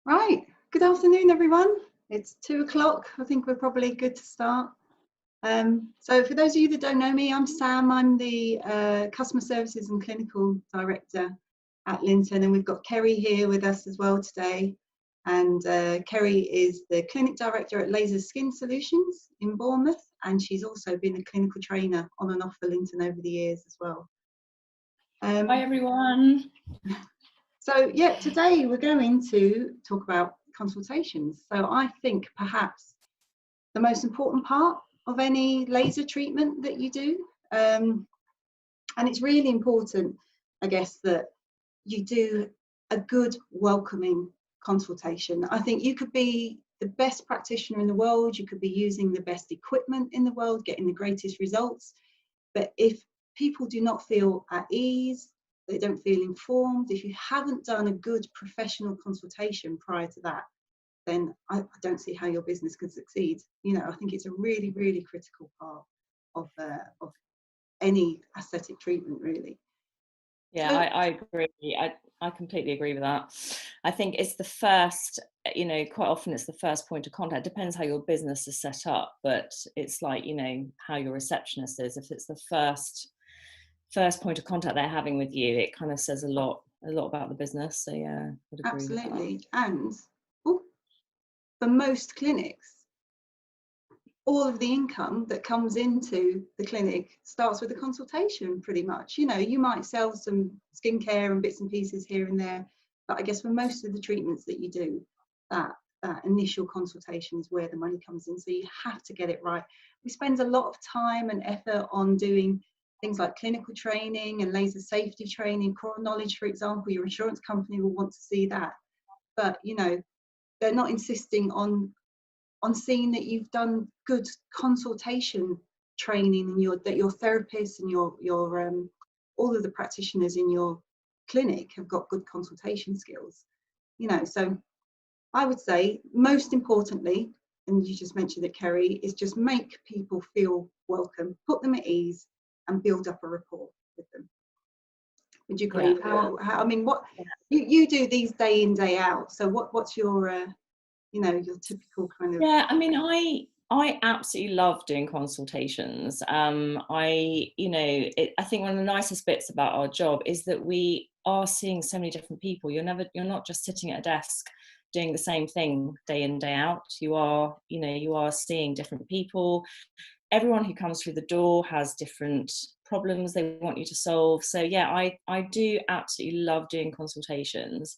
Right, good afternoon everyone. It's 2 o'clock. I think we're probably good to start. So for those of you that don't know me, I'm Sam. I'm the Customer Services and Clinical Director at Lynton, and we've got Kerry here with us as well today. And Kerry is the Clinic Director at Laser Skin Solutions in Bournemouth, and she's also been a clinical trainer on and off for Lynton over the years as well. Hi everyone. So yeah, today we're going to talk about consultations. So I think perhaps the most important part of any laser treatment that you do, and it's really important, I guess, that you do a good welcoming consultation. I think you could be the best practitioner in the world, you could be using the best equipment in the world, getting the greatest results, but if people do not feel at ease, they don't feel informed, if you haven't done a good professional consultation prior to that, then I don't see how your business could succeed. You know, I think it's a really, really critical part of any aesthetic treatment, really. Yeah, So, I agree. I completely agree with that. I think it's the first, quite often it's the first point of contact. Depends how your business is set up, but it's like, how your receptionist is. If it's the first point of contact they're having with you, it kind of says a lot about the business. So yeah, I would agree absolutely. with that. And for most clinics, all of the income that comes into the clinic starts with a consultation, pretty much. You know, you might sell some skincare and bits and pieces here and there, but I guess for most of the treatments that you do, that initial consultation is where the money comes in. So you have to get it right. We spend a lot of time and effort on doing things like clinical training and laser safety training, core knowledge, for example. Your insurance company will want to see that, but they're not insisting on seeing that you've done good consultation training, and that your therapists and your all of the practitioners in your clinic have got good consultation skills. So I would say most importantly, and you just mentioned it, Kerry, is just make people feel welcome, put them at ease, and build up a rapport with them. Would you agree? Yeah. How I mean, what you do these day in, day out. So what's your your typical kind of... Yeah, I mean, I absolutely love doing consultations. I think one of the nicest bits about our job is that we are seeing so many different people. You're not just sitting at a desk doing the same thing day in, day out. You are seeing different people. Everyone who comes through the door has different problems they want you to solve. So yeah, I do absolutely love doing consultations.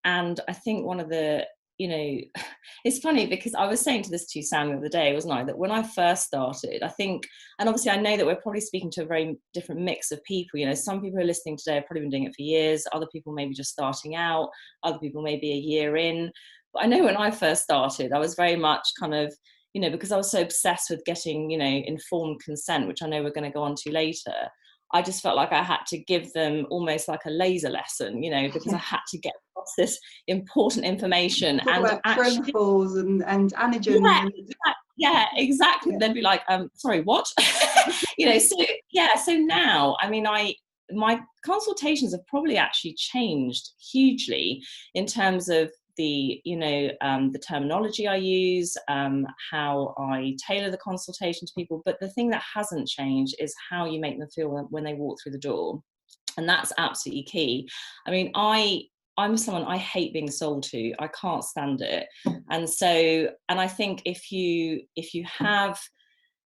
And I think one of the, it's funny because I was saying to this to Sam the other day, wasn't I, that when I first started, I think, and obviously I know that we're probably speaking to a very different mix of people. Some people who are listening today have probably been doing it for years. Other people maybe just starting out. Other people maybe a year in. But I know when I first started, I was very much kind of, because I was so obsessed with getting, informed consent, which I know we're going to go on to later. I just felt like I had to give them almost like a laser lesson, because I had to get across this important information. Talk and about actually, chromophores and anagen. yeah, exactly. Yeah. They'd be like, sorry, what? So now, I mean, my consultations have probably actually changed hugely in terms of the terminology I use, how I tailor the consultation to people. But the thing that hasn't changed is how you make them feel when they walk through the door. And that's absolutely key. I mean, I'm someone, I hate being sold to. I can't stand it. And I think if you have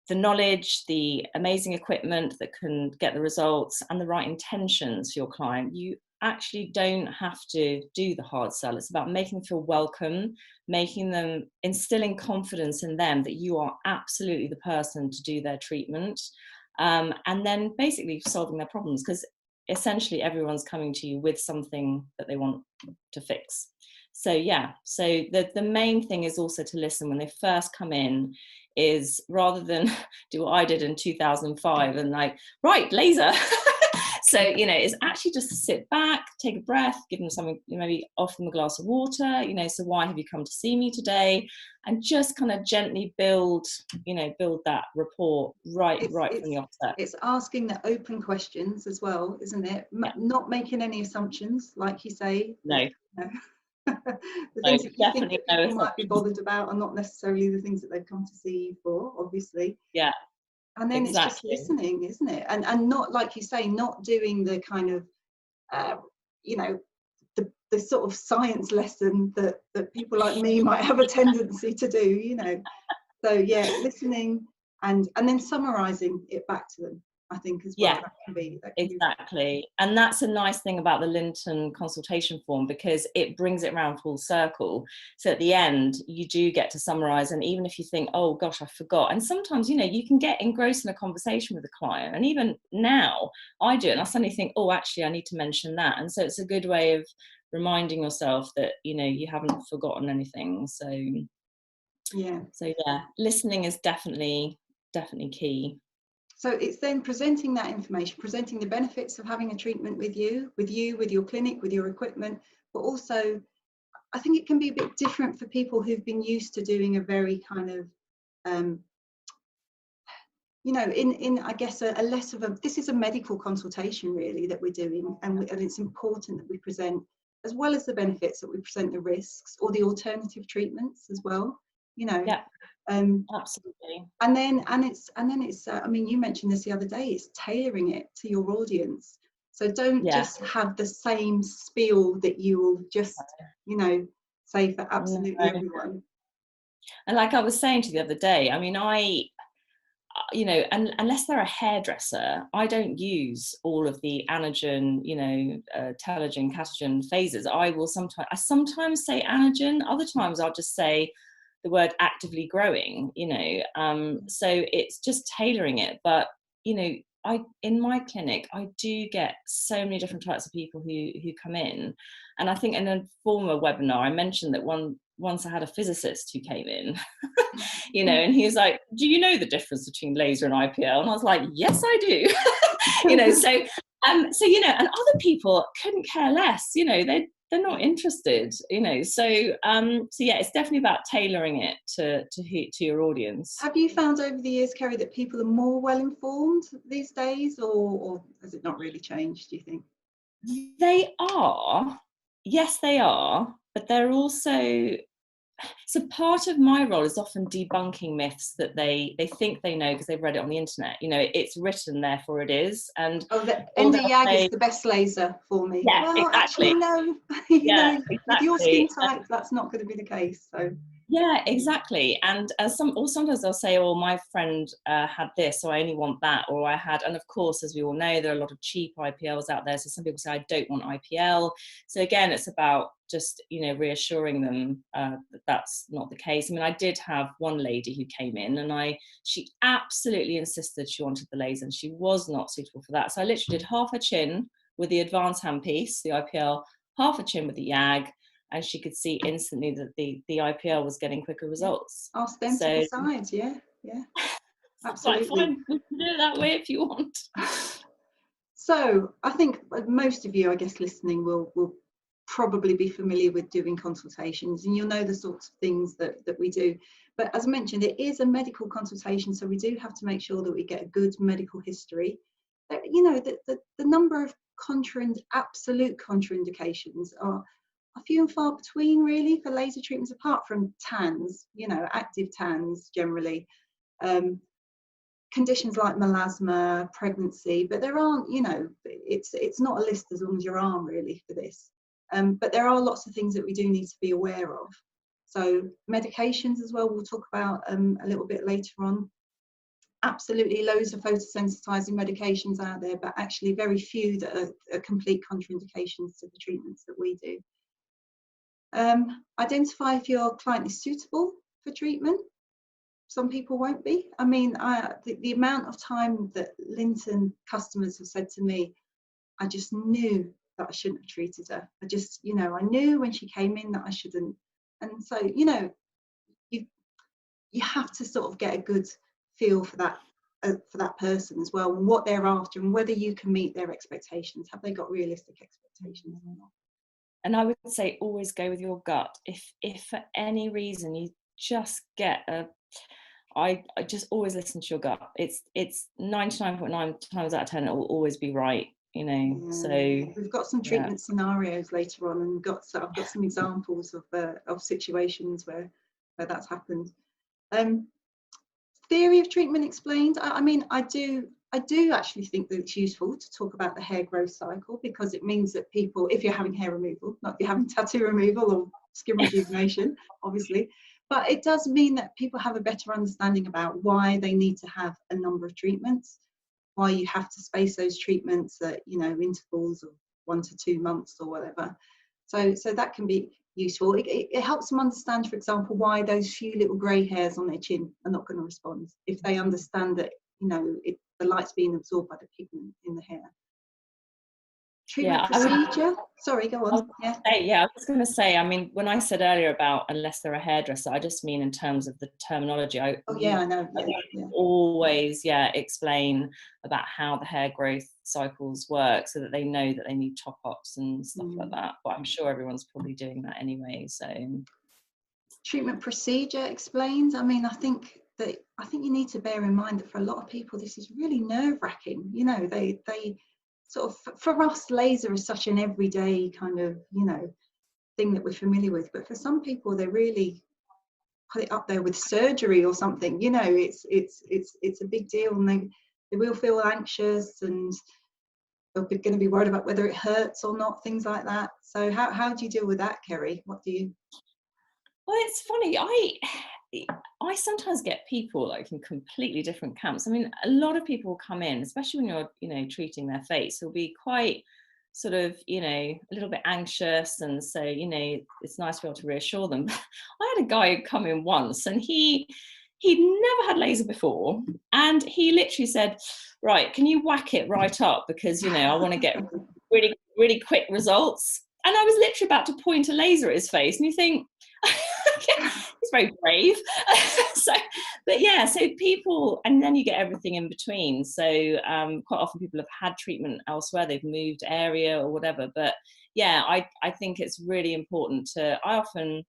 the knowledge, the amazing equipment that can get the results, and the right intentions for your client, you actually don't have to do the hard sell. It's about making them feel welcome, instilling confidence in them that you are absolutely the person to do their treatment, and then basically solving their problems, because essentially everyone's coming to you with something that they want to fix. So yeah, so the main thing is also to listen when they first come in, is rather than do what I did in 2005 and like, right, laser. So, it's actually just to sit back, take a breath, give them something, maybe offer them a glass of water, so why have you come to see me today? And just kind of gently build that rapport right from the offset. It's asking the open questions as well, isn't it? Not making any assumptions, like you say. No. The So things that you think definitely that no people might be assumptions. bothered about are not necessarily the things that they've come to see you for, obviously. Yeah, And then it's just exactly. listening, isn't it? And not, like you say, not doing the kind of, you know, the sort of science lesson that people like me might have a tendency to do, you know. So yeah, listening and then summarising it back to them, I think, as well. Yeah, That can be exactly. And that's a nice thing about the Lynton consultation form, because it brings it around full circle. So at the end, you do get to summarize. And even if you think, oh gosh, I forgot. And sometimes, you know, you can get engrossed in a conversation with a client. And even now I do it, and I suddenly think, oh, actually, I need to mention that. And so it's a good way of reminding yourself that, you know, you haven't forgotten anything. So yeah. listening is definitely key. So it's then presenting that information, presenting the benefits of having a treatment with you, with your clinic, with your equipment, but also I think it can be a bit different for people who've been used to doing a very kind of, you know, in I guess a less of a, this is a medical consultation really that we're doing, and it's important that we present, as well as the benefits, that we present the risks or the alternative treatments as well, you know. Yeah, absolutely. And then it's I mean, you mentioned this the other day, it's tailoring it to your audience. So don't just have the same spiel that you will just, you know, say for absolutely everyone. And like I was saying to you the other day, I mean, you know, and unless they're a hairdresser, I don't use all of the anogen, you know, telogen, catagen phases. I sometimes say anogen, other times I'll just say the word actively growing, you know. So it's just tailoring it. But, you know, in my clinic, I do get so many different types of people who come in. And I think in a former webinar, I mentioned that once I had a physicist who came in, you know, and he was like, do you know the difference between laser and IPL? And I was like, yes, I do. You know, so, you know, and other people couldn't care less, you know, they're not interested, you know. So yeah, it's definitely about tailoring it to your audience. Have you found over the years, Kerry, that people are more well informed these days, or has it not really changed, do you think? They are, yes, they are, but they're also, so part of my role is often debunking myths that they think they know because they've read it on the internet. You know, it's written, therefore it is. And the Nd:YAG is the best laser for me. Yeah, well, exactly. actually, no. You know, exactly. with your skin type, that's not going to be the case. So. Yeah, exactly. And sometimes they'll say, oh, my friend had this, so I only want that, or I had, and of course, as we all know, there are a lot of cheap IPLs out there. So some people say, I don't want IPL. So again, it's about just, you know, reassuring them that that's not the case. I mean, I did have one lady who came in and she absolutely insisted she wanted the laser and she was not suitable for that. So I literally did half her chin with the advanced handpiece, the IPL, half a chin with the YAG, and she could see instantly that the IPL was getting quicker results. Ask them to decide, yeah, absolutely. Fine, we can do it that way if you want. So I think most of you, I guess, listening will probably be familiar with doing consultations, and you'll know the sorts of things that we do. But as I mentioned, it is a medical consultation, so we do have to make sure that we get a good medical history. You know, the number of absolute contraindications are few and far between, really, for laser treatments, apart from TANs, you know, active TANs generally. Conditions like melasma, pregnancy, but there aren't, you know, it's not a list as long as your arm, really, for this. But there are lots of things that we do need to be aware of. So medications as well, we'll talk about a little bit later on. Absolutely loads of photosensitizing medications out there, but actually very few that are complete contraindications to the treatments that we do. Identify if your client is suitable for treatment. Some people won't be. I mean, the amount of time that Lynton customers have said to me, I just knew that I shouldn't have treated her. I just, you know, I knew when she came in that I shouldn't. And so, you know, you have to sort of get a good feel for that person as well, and what they're after, and whether you can meet their expectations. Have they got realistic expectations or not? And I would say always go with your gut. If for any reason you just get I just always listen to your gut. It's 99.9 times out of 10 it will always be right. you know. Yeah. So We've got some treatment scenarios later on, and I've got some examples of situations where that's happened. Theory of treatment explained. I mean, I do actually think that it's useful to talk about the hair growth cycle, because it means that people, if you're having hair removal, not if you're having tattoo removal or skin rejuvenation, obviously, but it does mean that people have a better understanding about why they need to have a number of treatments, why you have to space those treatments at, you know, intervals of 1 to 2 months or whatever. So that can be useful. It helps them understand, for example, why those few little grey hairs on their chin are not going to respond, if they understand that, you know, the light's being absorbed by the pigment in the hair. Treatment procedure. Sorry, go on. I was going to say, I mean, when I said earlier about unless they're a hairdresser, I just mean in terms of the terminology. I know. Always, explain about how the hair growth cycles work, so that they know that they need top-ups and stuff like that. But I'm sure everyone's probably doing that anyway. So, treatment procedure explained. I mean, I think you need to bear in mind that for a lot of people, this is really nerve-wracking. You know, they sort of, for us, laser is such an everyday kind of, you know, thing that we're familiar with, but for some people, they really put it up there with surgery or something. You know, it's a big deal, and they will feel anxious, and they're going to be worried about whether it hurts or not, things like that. So how do you deal with that, Kerry? What do you? Well, it's funny. I sometimes get people like in completely different camps. I mean, a lot of people come in, especially when you're, you know, treating their face, will be quite sort of, you know, a little bit anxious, and so, you know, it's nice to be able to reassure them. I had a guy come in once, and he'd never had laser before, and he literally said, right, can you whack it right up, because, you know, I want to get really, really quick results. And I was literally about to point a laser at his face, and you think, he's very brave. So people, and then you get everything in between. So quite often people have had treatment elsewhere, they've moved area or whatever. But yeah, I think it's really important I often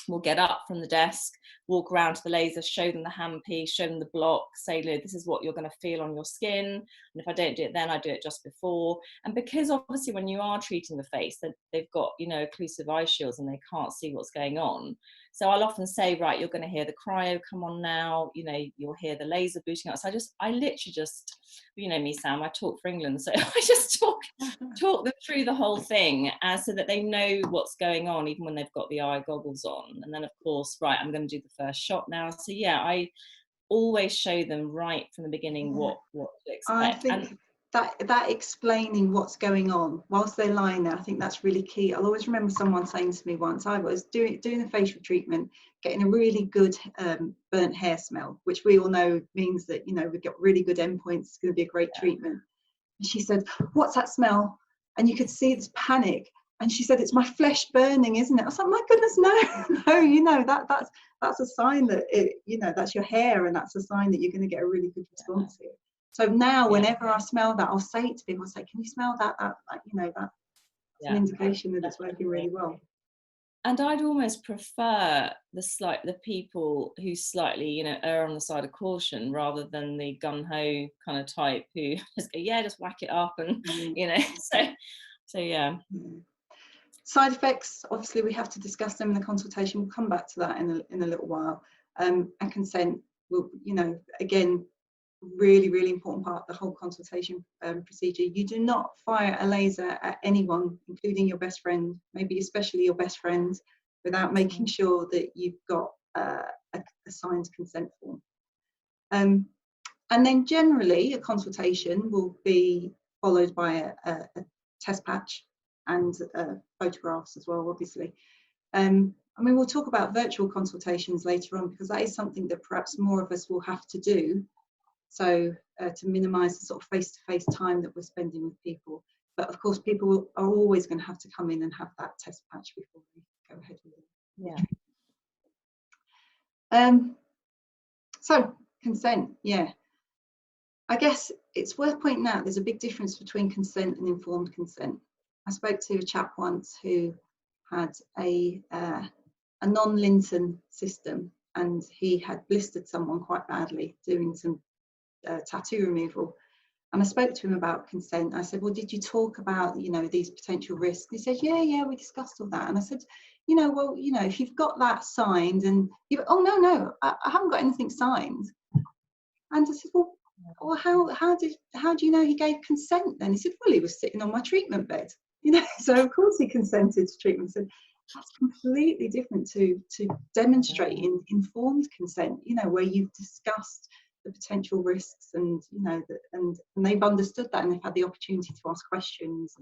will get up from the desk, walk around to the laser, show them the handpiece, show them the block, say, look, this is what you're going to feel on your skin. And if I don't do it then, I do it just before. And because obviously when you are treating the face, they've got, you know, occlusive eye shields and they can't see what's going on. So I'll often say, right, you're going to hear the cryo come on now, you know, you'll hear the laser booting up. So I literally just, you know me, Sam, I talk for England. So I just talk them through the whole thing so that they know what's going on, even when they've got the eye goggles on. And then, of course, right, I'm going to do the first shot now. So yeah, I always show them right from the beginning what to expect. I think that explaining what's going on whilst they're lying there, I think that's really key. I'll always remember someone saying to me once, I was doing a facial treatment, getting a really good burnt hair smell, which we all know means that, you know, we've got really good endpoints, it's going to be a great treatment. And she said, what's that smell? And you could see this panic. And she said, it's my flesh burning, isn't it? I was like, my goodness, no, you know, that's a sign that you know, that's your hair, and that's a sign that you're going to get a really good response here. So now, whenever I smell that, I'll say to people, can you smell that? You know, that's an indication that it's working really well. And I'd almost prefer the people who slightly, you know, err on the side of caution, rather than the gun-ho kind of type who just go, just whack it up, and you know, so yeah. Side effects, obviously we have to discuss them in the consultation. We'll come back to that in a little while. And consent will, you know, again, really, really important part of the whole consultation procedure. You do not fire a laser at anyone, including your best friend, maybe especially your best friend, without making sure that you've got a signed consent form. And then generally a consultation will be followed by a test patch and photographs as well, obviously. I mean, we'll talk about virtual consultations later on, because that is something that perhaps more of us will have to do. So to minimise the sort of face-to-face time that we're spending with people. But of course, people are always going to have to come in and have that test patch before we go ahead with it. Yeah. So consent, I guess it's worth pointing out there's a big difference between consent and informed consent. I spoke to a chap once who had a non-Lynton system, and he had blistered someone quite badly doing some tattoo removal, And I spoke to him about consent. I said, well, did you talk about, you know, these potential risks? He said, yeah, we discussed all that. And I said, you know, well, you know, if you've got that signed and you, oh, no, I haven't got anything signed. And I said, well, how do you know he gave consent then? He said, well, he was sitting on my treatment bed, you know, so of course he consented to treatment. So that's completely different to demonstrating informed consent, you know, where you've discussed the potential risks and, you know, and they've understood that and they've had the opportunity to ask questions.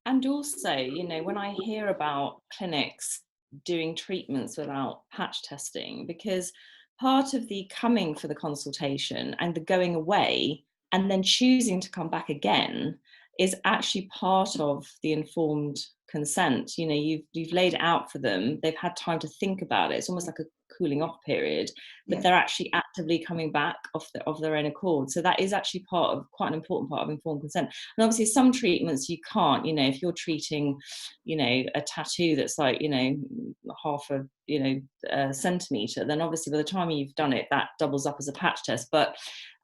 And also, you know, when I hear about clinics doing treatments without patch testing, because part of the coming for the consultation and the going away and then choosing to come back again is actually part of the informed consent. You know, you've laid it out for them, they've had time to think about it. It's almost like a cooling off period, but they're actually actively coming back of their own accord. So that is actually quite an important part of informed consent. And obviously some treatments you can't, you know, if you're treating, you know, a tattoo that's like, you know, half a, you know, a centimetre, then obviously by the time you've done it, that doubles up as a patch test. But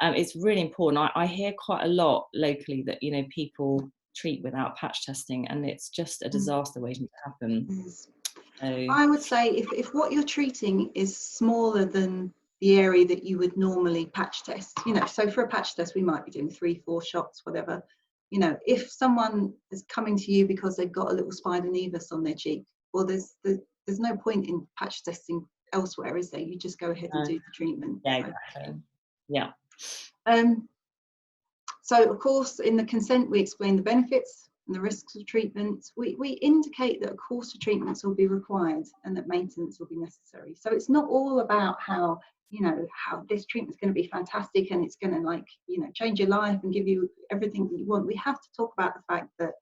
it's really important. I hear quite a lot locally that, you know, people treat without patch testing, and it's just a disaster waiting to happen. Yes. So I would say if what you're treating is smaller than the area that you would normally patch test, you know, so for a patch test we might be doing 3-4 shots, whatever. You know, if someone is coming to you because they've got a little spider nevus on their cheek, well, there's no point in patch testing elsewhere, is there? You just go ahead and do the treatment. Yeah, exactly. Yeah. So of course, in the consent, we explain the benefits and the risks of treatment. We indicate that a course of treatments will be required and that maintenance will be necessary. So it's not all about how, you know, how this treatment's going to be fantastic and it's going to, like, you know, change your life and give you everything that you want. We have to talk about the fact that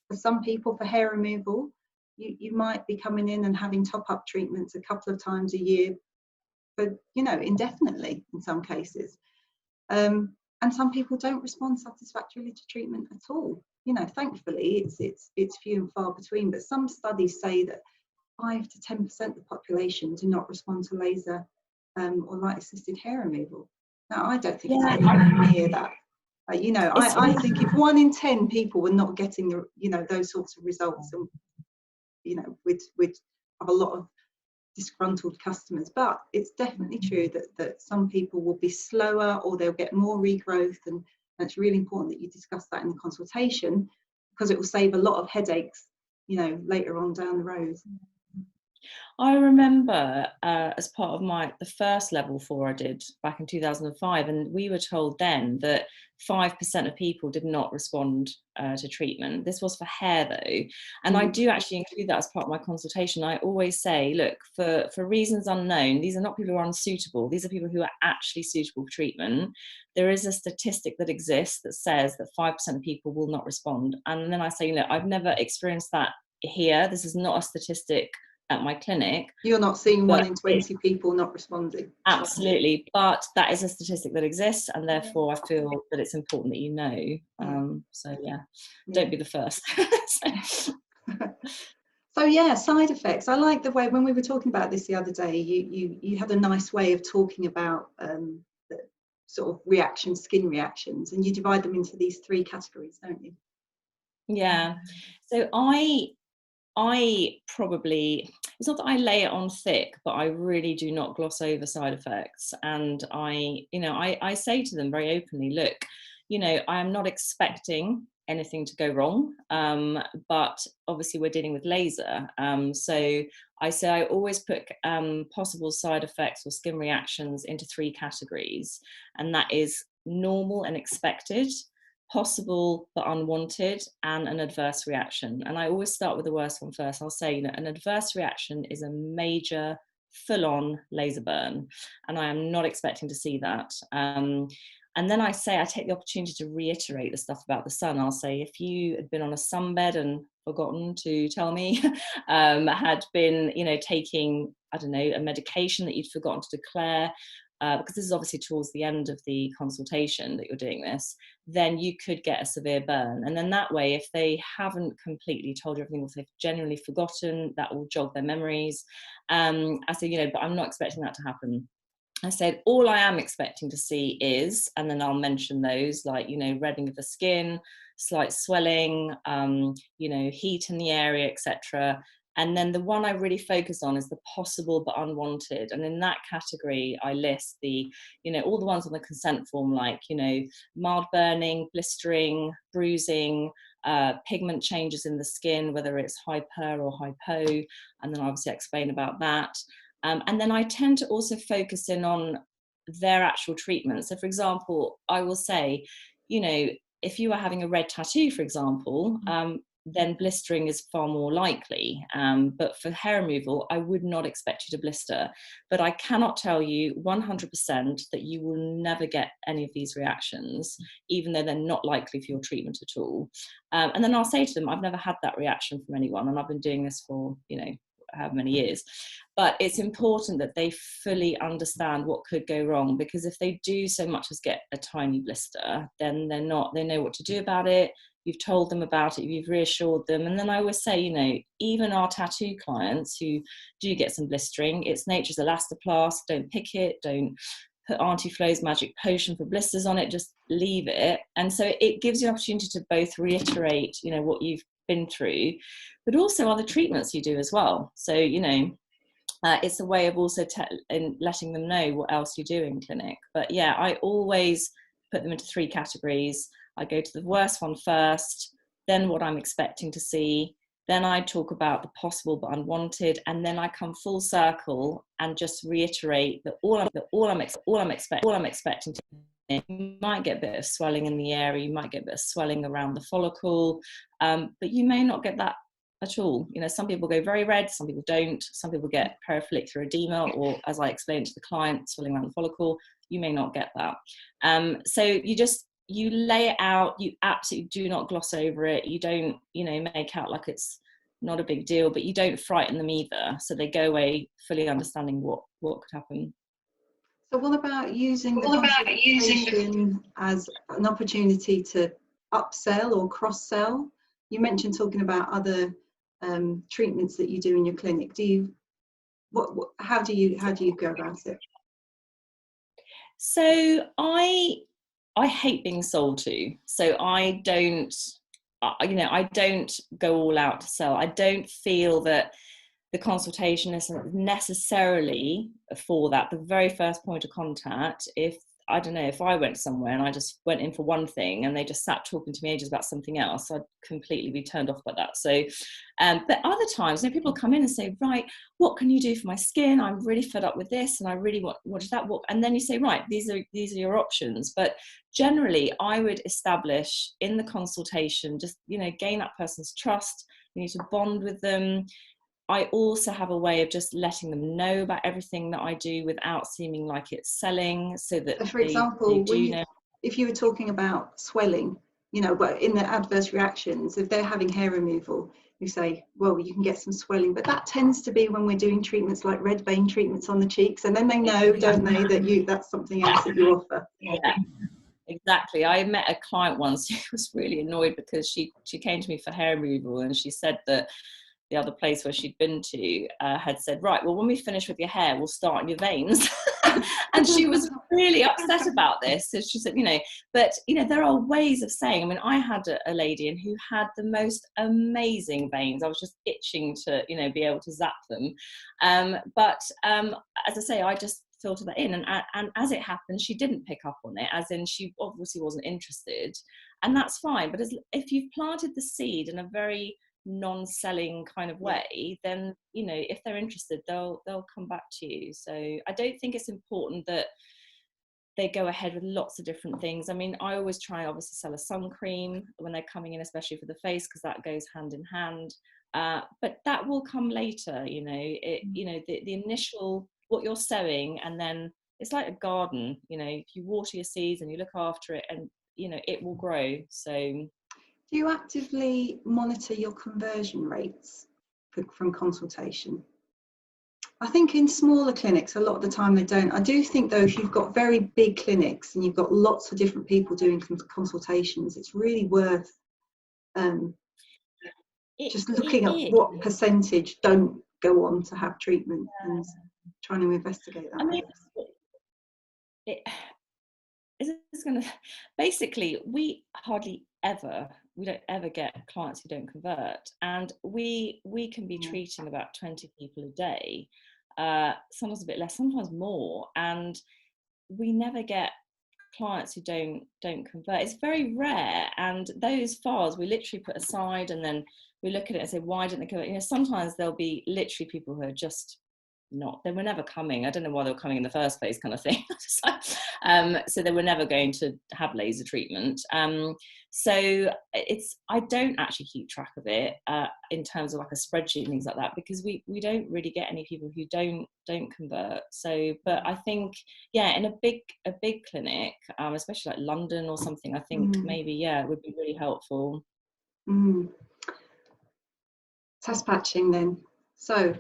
for some people, for hair removal, you might be coming in and having top-up treatments a couple of times a year, but, you know, indefinitely in some cases. And some people don't respond satisfactorily to treatment at all. You know, thankfully, it's few and far between. But some studies say that 5 to 10% of the population do not respond to laser or light-assisted hair removal. Now, I don't think it's anywhere near that. You know, I think if 1 in 10 people were not getting the, you know, those sorts of results, and, you know, we'd have a lot of disgruntled customers. But it's definitely true that some people will be slower or they'll get more regrowth, and it's really important that you discuss that in the consultation, because it will save a lot of headaches, you know, later on down the road. I remember as part of the first level 4 I did back in 2005, and we were told then that 5% of people did not respond to treatment. This was for hair though, and I do actually include that as part of my consultation. I always say, look, for reasons unknown, these are not people who are unsuitable, these are people who are actually suitable for treatment. There is a statistic that exists that says that 5% of people will not respond, and then I say, look, I've never experienced that here. This is not a statistic at my clinic. You're not seeing 1 in 20 people not responding. Absolutely, but that is a statistic that exists, and therefore I feel that it's important that you know. So yeah, don't be the first. So yeah, side effects. I like the way when we were talking about this the other day, you had a nice way of talking about the sort of reactions, skin reactions, and you divide them into these 3 categories, don't you? Yeah. So I probably, it's not that I lay it on thick, but I really do not gloss over side effects. And I say to them very openly, look, you know, I am not expecting anything to go wrong, but obviously we're dealing with laser. So I say I always put possible side effects or skin reactions into 3 categories, and that is normal and expected, possible but unwanted, and an adverse reaction. And I always start with the worst one first. I'll say, you know, an adverse reaction is a major full-on laser burn, and I am not expecting to see that. And then I take the opportunity to reiterate the stuff about the sun. I'll say, if you had been on a sunbed and forgotten to tell me, had been, you know, taking, I don't know, a medication that you'd forgotten to declare, because this is obviously towards the end of the consultation that you're doing this, then you could get a severe burn. And then that way, if they haven't completely told you everything, or if they've genuinely forgotten, that will jog their memories. I say, you know, but I'm not expecting that to happen. I said, all I am expecting to see is, and then I'll mention those, like, you know, reddening of the skin, slight swelling, you know, heat in the area, etc. And then the one I really focus on is the possible but unwanted. And in that category, I list the, you know, all the ones on the consent form, like, you know, mild burning, blistering, bruising, pigment changes in the skin, whether it's hyper or hypo. And then obviously I explain about that. And then I tend to also focus in on their actual treatment. So, for example, I will say, you know, if you are having a red tattoo, for example, then blistering is far more likely. But for hair removal, I would not expect you to blister. But I cannot tell you 100% that you will never get any of these reactions, even though they're not likely for your treatment at all. And then I'll say to them, I've never had that reaction from anyone, and I've been doing this for, you know, however many years. But it's important that they fully understand what could go wrong, because if they do so much as get a tiny blister, then they know what to do about it. You've told them about it, you've reassured them. And then I always say, you know, even our tattoo clients who do get some blistering, it's nature's elastoplast, don't pick it, don't put Auntie Flo's magic potion for blisters on it, just leave it. And so it gives you an opportunity to both reiterate, you know, what you've been through, but also other treatments you do as well. So, you know, it's a way of also letting them know what else you do in clinic. But yeah, I always put them into 3 categories. I go to the worst one first, then what I'm expecting to see, then I talk about the possible but unwanted, and then I come full circle and just reiterate that all I'm expecting to. You might get a bit of swelling in the area, you might get a bit of swelling around the follicle, but you may not get that at all. You know, some people go very red, some people don't. Some people get perifollicular edema, or, as I explained to the client, swelling around the follicle. You may not get that. So you lay it out. You absolutely do not gloss over it. You don't, you know, make out like it's not a big deal, but you don't frighten them either. So they go away fully understanding what could happen. So what about using the consultation as an opportunity to upsell or cross-sell? You mentioned talking about other treatments that you do in your clinic. How do you go about it? So I hate being sold to. So I don't go all out to sell. I don't feel that the consultation isn't necessarily for that. The very first point of contact, if I went somewhere and I just went in for one thing and they just sat talking to me ages about something else, I'd completely be turned off by that. So, but other times, you know, people come in and say, right, what can you do for my skin? I'm really fed up with this, and I really want, what is that? And then you say, right, these are your options. But generally, I would establish in the consultation, just, you know, gain that person's trust. You need to bond with them. I also have a way of just letting them know about everything that I do without seeming like it's selling, so that for example, they know. If you were talking about swelling, you know, but in the adverse reactions, if they're having hair removal, you say, well, you can get some swelling, but that tends to be when we're doing treatments like red vein treatments on the cheeks, and then they know, don't they, that that's something else that you offer. Yeah. Exactly. I met a client once who was really annoyed because she came to me for hair removal, and she said that the other place where she'd been to had said, right, well, when we finish with your hair, we'll start on your veins. And she was really upset about this. So she said, you know, but, you know, there are ways of saying, I mean, I had a lady in who had the most amazing veins. I was just itching to, you know, be able to zap them. But as I say, I just filter that in. And as it happened, she didn't pick up on it, as in she obviously wasn't interested. And that's fine. But if you've planted the seed in a very non-selling kind of way, then, you know, if they're interested, they'll come back to you. So I don't think it's important that they go ahead with lots of different things. I mean, I always try, obviously, sell a sun cream when they're coming in, especially for the face, because that goes hand in hand. But that will come later, you know. You know, the initial, what you're sowing, and then it's like a garden, you know, if you water your seeds and you look after it, and, you know, it will grow. So do you actively monitor your conversion rates from consultation? I think in smaller clinics, a lot of the time they don't. I do think, though, if you've got very big clinics and you've got lots of different people doing consultations, it's really worth just looking at what percentage don't go on to have treatment and trying to investigate that. I mean, it is going to, basically, we don't ever get clients who don't convert, and we can be treating about 20 people a day, sometimes a bit less, sometimes more, and we never get clients who don't convert. It's very rare, and those files we literally put aside, and then we look at it and say, why didn't they convert? You know, sometimes there'll be literally people who are just not, they were never coming, I don't know why they were coming in the first place, kind of thing. So they were never going to have laser treatment. So I don't actually keep track of it in terms of like a spreadsheet and things like that, because we don't really get any people who don't convert. So, but I think, yeah, in a big clinic, especially like London or something, I think maybe, yeah, it would be really helpful. Test patching then. So,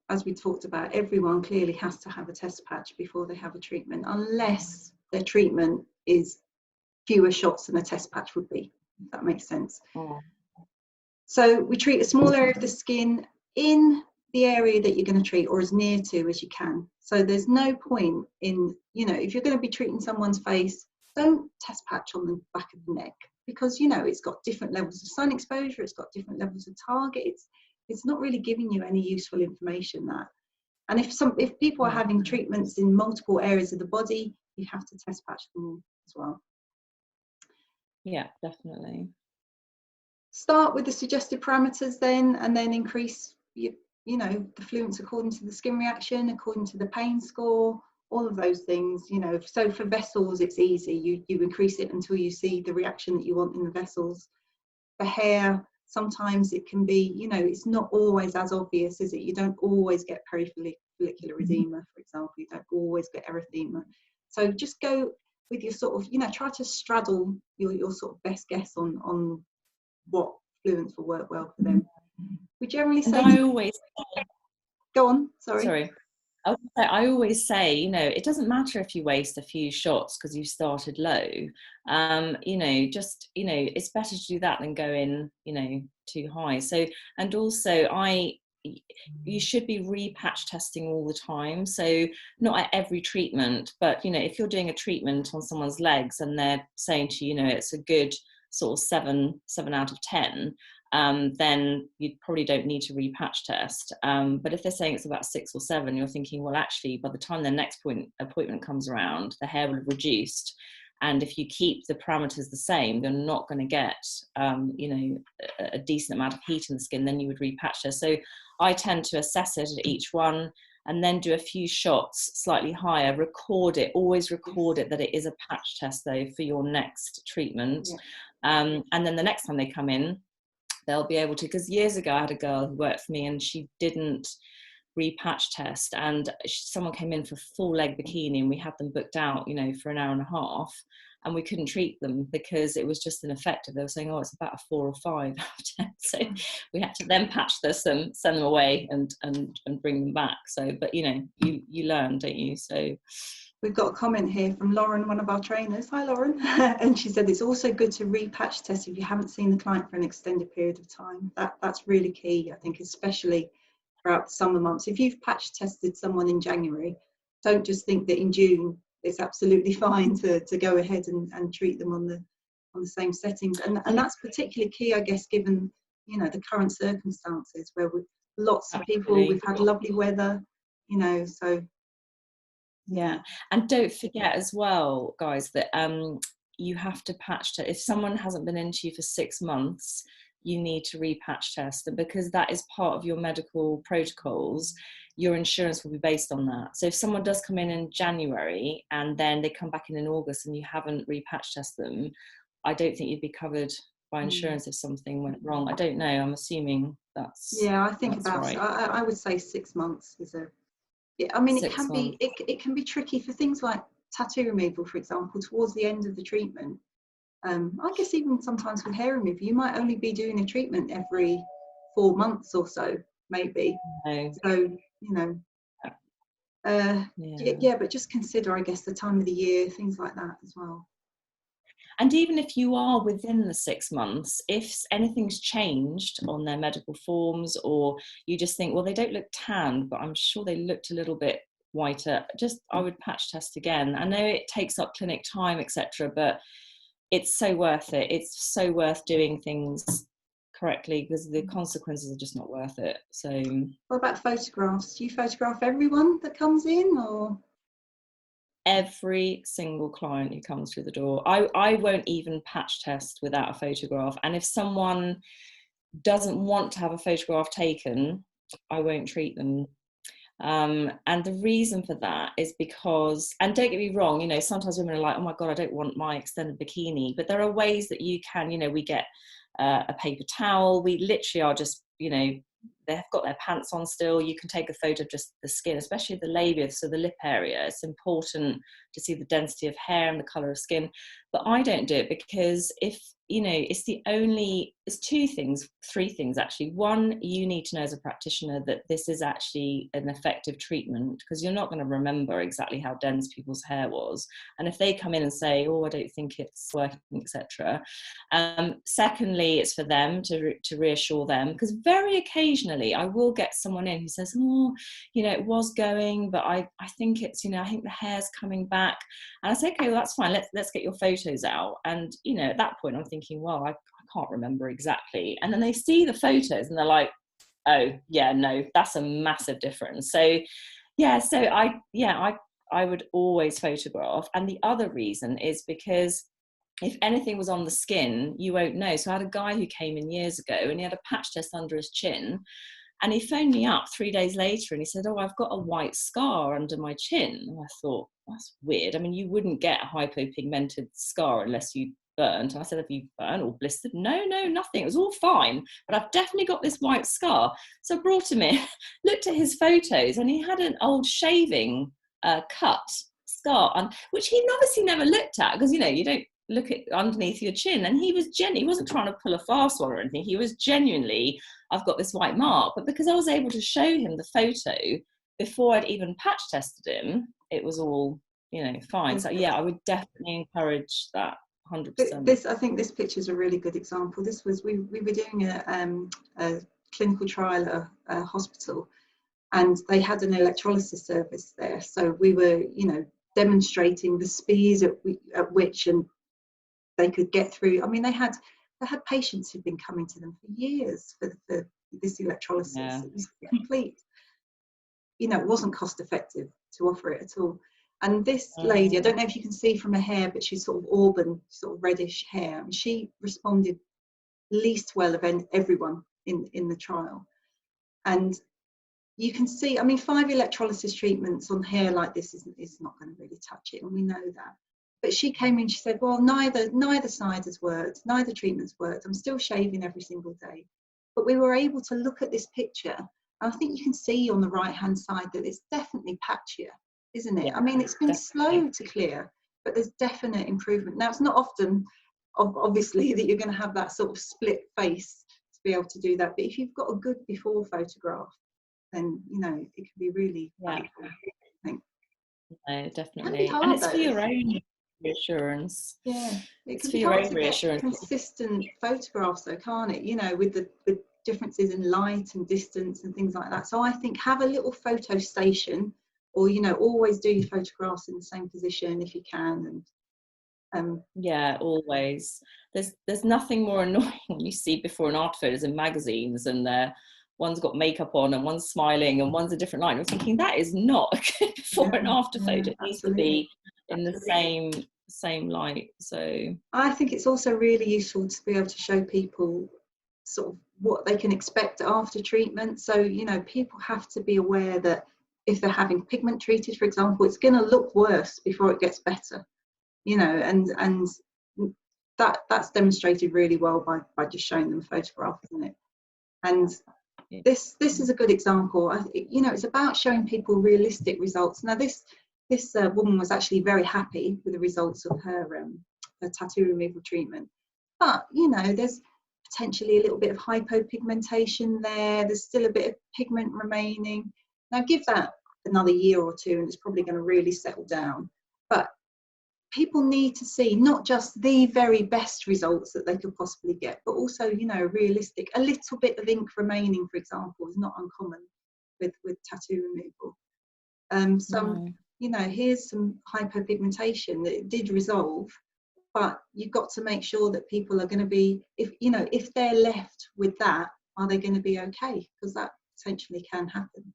as we talked about, everyone clearly has to have a test patch before they have a treatment, unless their treatment is fewer shots than a test patch would be, if that makes sense. So we treat a small area of the skin in the area that you're going to treat, or as near to as you can. So there's no point in, you know, if you're going to be treating someone's face, don't test patch on the back of the neck, because, you know, it's got different levels of sun exposure, it's got different levels of target, it's not really giving you any useful information, that. And if people are having treatments in multiple areas of the body, you have to test patch them as well. Yeah, definitely. Start with the suggested parameters then, and then increase you know, the fluence according to the skin reaction, according to the pain score, all of those things, you know. So for vessels, it's easy. You increase it until you see the reaction that you want in the vessels. For hair, sometimes it can be, you know, it's not always as obvious, is it? You don't always get perifollicular edema, for example. You don't always get erythema. So just go with your sort of, you know, try to straddle your sort of best guess on what fluents will work well for them. We generally say, and I always go on, sorry. I always say, you know, it doesn't matter if you waste a few shots because you started low. You know, just, you know, it's better to do that than go in, you know, too high. So, and also you should be repatch testing all the time. So not at every treatment, but, you know, if you're doing a treatment on someone's legs and they're saying to you, you know, it's a good sort of 7 out of 10, then you probably don't need to repatch test. But if they're saying it's about 6 or 7, you're thinking, well, actually, by the time the next appointment comes around, the hair will have reduced. And if you keep the parameters the same, you're not going to get, you know, a decent amount of heat in the skin. Then you would repatch test. So I tend to assess it at each one, and then do a few shots slightly higher, record it, always record it that it is a patch test though for your next treatment. And then the next time they come in, they'll be able to, because years ago I had a girl who worked for me and she didn't repatch test, and someone came in for full leg bikini and we had them booked out, you know, for an hour and a half, and we couldn't treat them because it was just ineffective. They were saying, oh, it's about a 4 or 5 out of 10. So we had to then patch this and send them away and bring them back. So, but you know, you learn, don't you? So we've got a comment here from Lauren, one of our trainers. Hi, Lauren. And she said it's also good to repatch test if you haven't seen the client for an extended period of time. That's really key, I think, especially throughout the summer months. If you've patch tested someone in January, don't just think that in June it's absolutely fine to go ahead and treat them on the same settings. And that's particularly key, I guess, given, you know, the current circumstances where with lots of people, we've had lovely weather, you know, so. Yeah, and don't forget as well, guys, that you have to patch test. If someone hasn't been into you for 6 months, you need to repatch test, and because that is part of your medical protocols, your insurance will be based on that. So if someone does come in January and then they come back in August and you haven't repatch tested them, I don't think you'd be covered by insurance if something went wrong. I don't know. I'm assuming that's I think that's about right. I would say 6 months is a. Yeah, I mean, it can be tricky for things like tattoo removal, for example, towards the end of the treatment. I guess even sometimes with hair removal, you might only be doing a treatment every 4 months or so, maybe. No. So, you know, but just consider, I guess, the time of the year, things like that as well. And even if you are within the 6 months, if anything's changed on their medical forms, or you just think, well, they don't look tanned, but I'm sure they looked a little bit whiter, just I would patch test again. I know it takes up clinic time, etc., but it's so worth it. It's so worth doing things correctly, because the consequences are just not worth it. So what about photographs? Do you photograph everyone that comes in, or? Every single client who comes through the door. I won't even patch test without a photograph. And if someone doesn't want to have a photograph taken, I won't treat them. And the reason for that is because, and don't get me wrong, you know, sometimes women are like, oh my God, I don't want my extended bikini. But there are ways that you can, you know, we get a paper towel. We literally are just, you know, they've got their pants on still. You can take a photo of just the skin, especially the labia, so the lip area. It's important to see the density of hair and the colour of skin. But I don't do it because if, you know, it's two things, three things actually. One, you need to know as a practitioner that this is actually an effective treatment, because you're not going to remember exactly how dense people's hair was. And if they come in and say, oh, I don't think it's working, etc. Secondly, it's for them to reassure them, because very occasionally I will get someone in who says, oh, you know, it was going, but I think it's, you know, I think the hair's coming back. And I say, okay, well, that's fine. Let's get your photos out. And, you know, at that point I'm thinking, well, I can't remember exactly. And then they see the photos and they're like, oh yeah, no, that's a massive difference. So yeah, so I would always photograph. And the other reason is because if anything was on the skin, you won't know. So I had a guy who came in years ago and he had a patch test under his chin. And he phoned me up 3 days later and he said, oh, I've got a white scar under my chin. And I thought, that's weird. I mean, you wouldn't get a hypopigmented scar unless you burnt. And I said, have you burnt or blistered? No, nothing. It was all fine. But I've definitely got this white scar. So I brought him in, looked at his photos, and he had an old shaving cut scar, which he'd obviously never looked at, because, you know, you don't look at underneath your chin. And he wasn't trying to pull a fast one or anything. He was genuinely, I've got this white mark. But because I was able to show him the photo before I'd even patch tested him, it was all, you know, fine. So yeah, I would definitely encourage that 100%. I think this picture is a really good example. This was, we were doing a clinical trial at a hospital, and they had an electrolysis service there. So we were, you know, demonstrating the speed at which and they could get through. I mean, they had patients who'd been coming to them for years for this electrolysis. Yeah. It was complete, you know, it wasn't cost effective to offer it at all. And this lady, I don't know if you can see from her hair, but she's sort of auburn, sort of reddish hair, and she responded least well of everyone in the trial. And you can see, I mean, 5 electrolysis treatments on hair like this is not going to really touch it, and we know that. But she came in, she said, well, neither side has worked, neither treatment's worked. I'm still shaving every single day. But we were able to look at this picture, and I think you can see on the right-hand side that it's definitely patchier, isn't it? Yeah, I mean, it's been slow to clear, but there's definite improvement. Now, it's not often, obviously, that you're going to have that sort of split face to be able to do that. But if you've got a good before photograph, then, you know, it can be really helpful, I think. No, definitely. And it's for your own reassurance. Yeah, it can be hard to get consistent photographs though, can't it? You know, with the differences in light and distance and things like that. So I think have a little photo station, or, you know, always do your photographs in the same position if you can. And yeah, always. There's nothing more annoying when you see before and after photos in magazines, and one's got makeup on and one's smiling and one's a different light. I'm thinking that is not a good before and after photo. It needs to be in the same light. So I think it's also really useful to be able to show people sort of what they can expect after treatment. So, you know, people have to be aware that if they're having pigment treated, for example, it's going to look worse before it gets better, you know, and that's demonstrated really well by just showing them photographs, isn't it? And this is a good example. You know, it's about showing people realistic results. Now, this woman was actually very happy with the results of her tattoo removal treatment, but, you know, there's potentially a little bit of hypopigmentation there. There's still a bit of pigment remaining. Now, give that another year or two, and it's probably going to really settle down. But people need to see not just the very best results that they could possibly get, but also, you know, realistic. A little bit of ink remaining, for example, is not uncommon with tattoo removal. Some, you know, here's some hypopigmentation that it did resolve, but you've got to make sure that people are going to be, if you know, if they're left with that, are they going to be okay? Because that potentially can happen.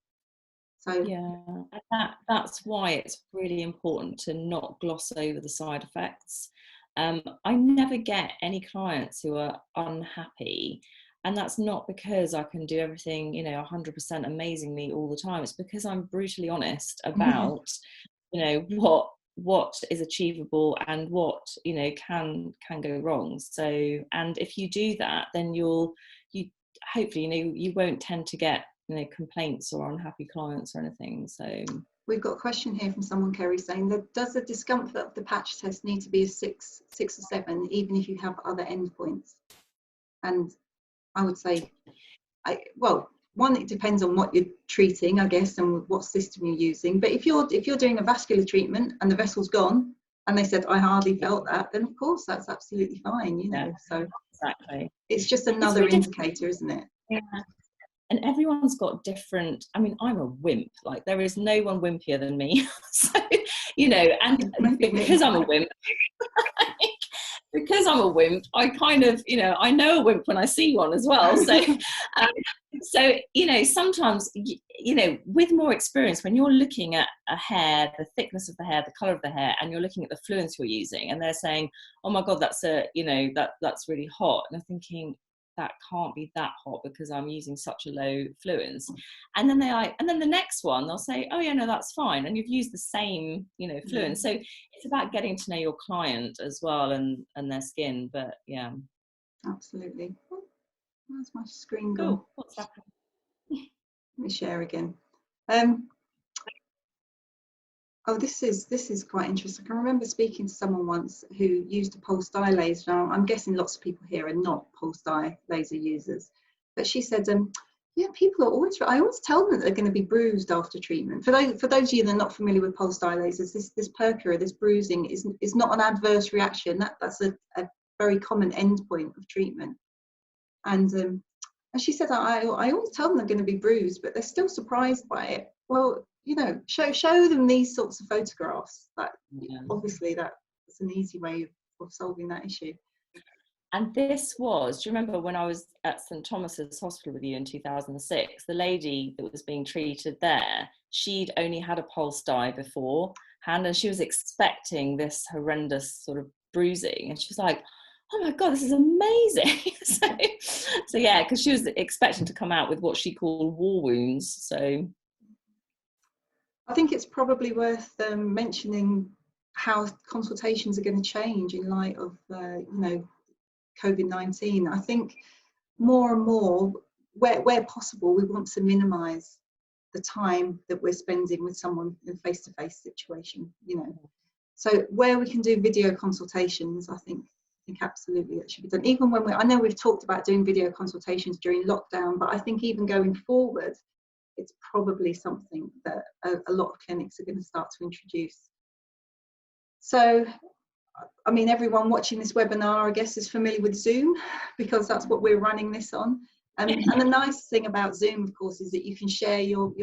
So yeah, that's why it's really important to not gloss over the side effects. I never get any clients who are unhappy, and that's not because I can do everything, you know, 100% amazingly all the time. It's because I'm brutally honest about, you know, what is achievable and what, you know, can go wrong. So, and if you do that, then you hopefully, you know, you won't tend to get, you know, complaints or unhappy clients or anything. So we've got a question here from someone, Kerry, saying that does the discomfort of the patch test need to be a 6 or 7, even if you have other endpoints? And I would say, well, one, it depends on what you're treating, I guess, and what system you're using. But if you're doing a vascular treatment and the vessel's gone, and they said I hardly felt that, then of course that's absolutely fine, you know. So exactly, it's just another indicator, isn't it? Yeah. And everyone's got different, I mean, I'm a wimp, like there is no one wimpier than me. So, you know, and because I'm a wimp, because I'm a wimp, I kind of, you know, I know a wimp when I see one as well. So, so, you know, sometimes, you know, with more experience, when you're looking at a hair, the thickness of the hair, the color of the hair, and you're looking at the fluence you're using, and they're saying, oh my God, that's you know, that's really hot. And I'm thinking, that can't be that hot because I'm using such a low fluence. And then the next one, they'll say, oh yeah, no, that's fine. And you've used the same, you know, fluence. So it's about getting to know your client as well, and their skin. But yeah. Absolutely. Oh, where's my screen gone? Cool. What's happening? Let me share again. Oh, this is quite interesting. I can remember speaking to someone once who used a pulse dye laser. Now, I'm guessing lots of people here are not pulse dye laser users, but she said, yeah, people are always, I always tell them that they're going to be bruised after treatment. For those of you that are not familiar with pulse dye lasers, this purpura, this bruising is not an adverse reaction. That's a very common endpoint of treatment. And she said, I always tell them they're going to be bruised, but they're still surprised by it. Well, you know, show them these sorts of photographs. That obviously that's an easy way of solving that issue. And this was, do you remember when I was at St Thomas's Hospital with you in 2006, the lady that was being treated there, she'd only had a pulse dye beforehand, and she was expecting this horrendous sort of bruising, and she was like, oh my God, this is amazing. so yeah, because she was expecting to come out with what she called war wounds. So I think it's probably worth mentioning how consultations are going to change in light of you know, COVID-19. I think more and more, where possible, we want to minimise the time that we're spending with someone in a face-to-face situation. You know, so where we can do video consultations, I think absolutely that should be done. Even when I know we've talked about doing video consultations during lockdown, but I think even going forward, it's probably something that a lot of clinics are going to start to introduce. So, I mean, everyone watching this webinar, I guess, is familiar with Zoom, because that's what we're running this on. And the nice thing about Zoom, of course, is that you can share your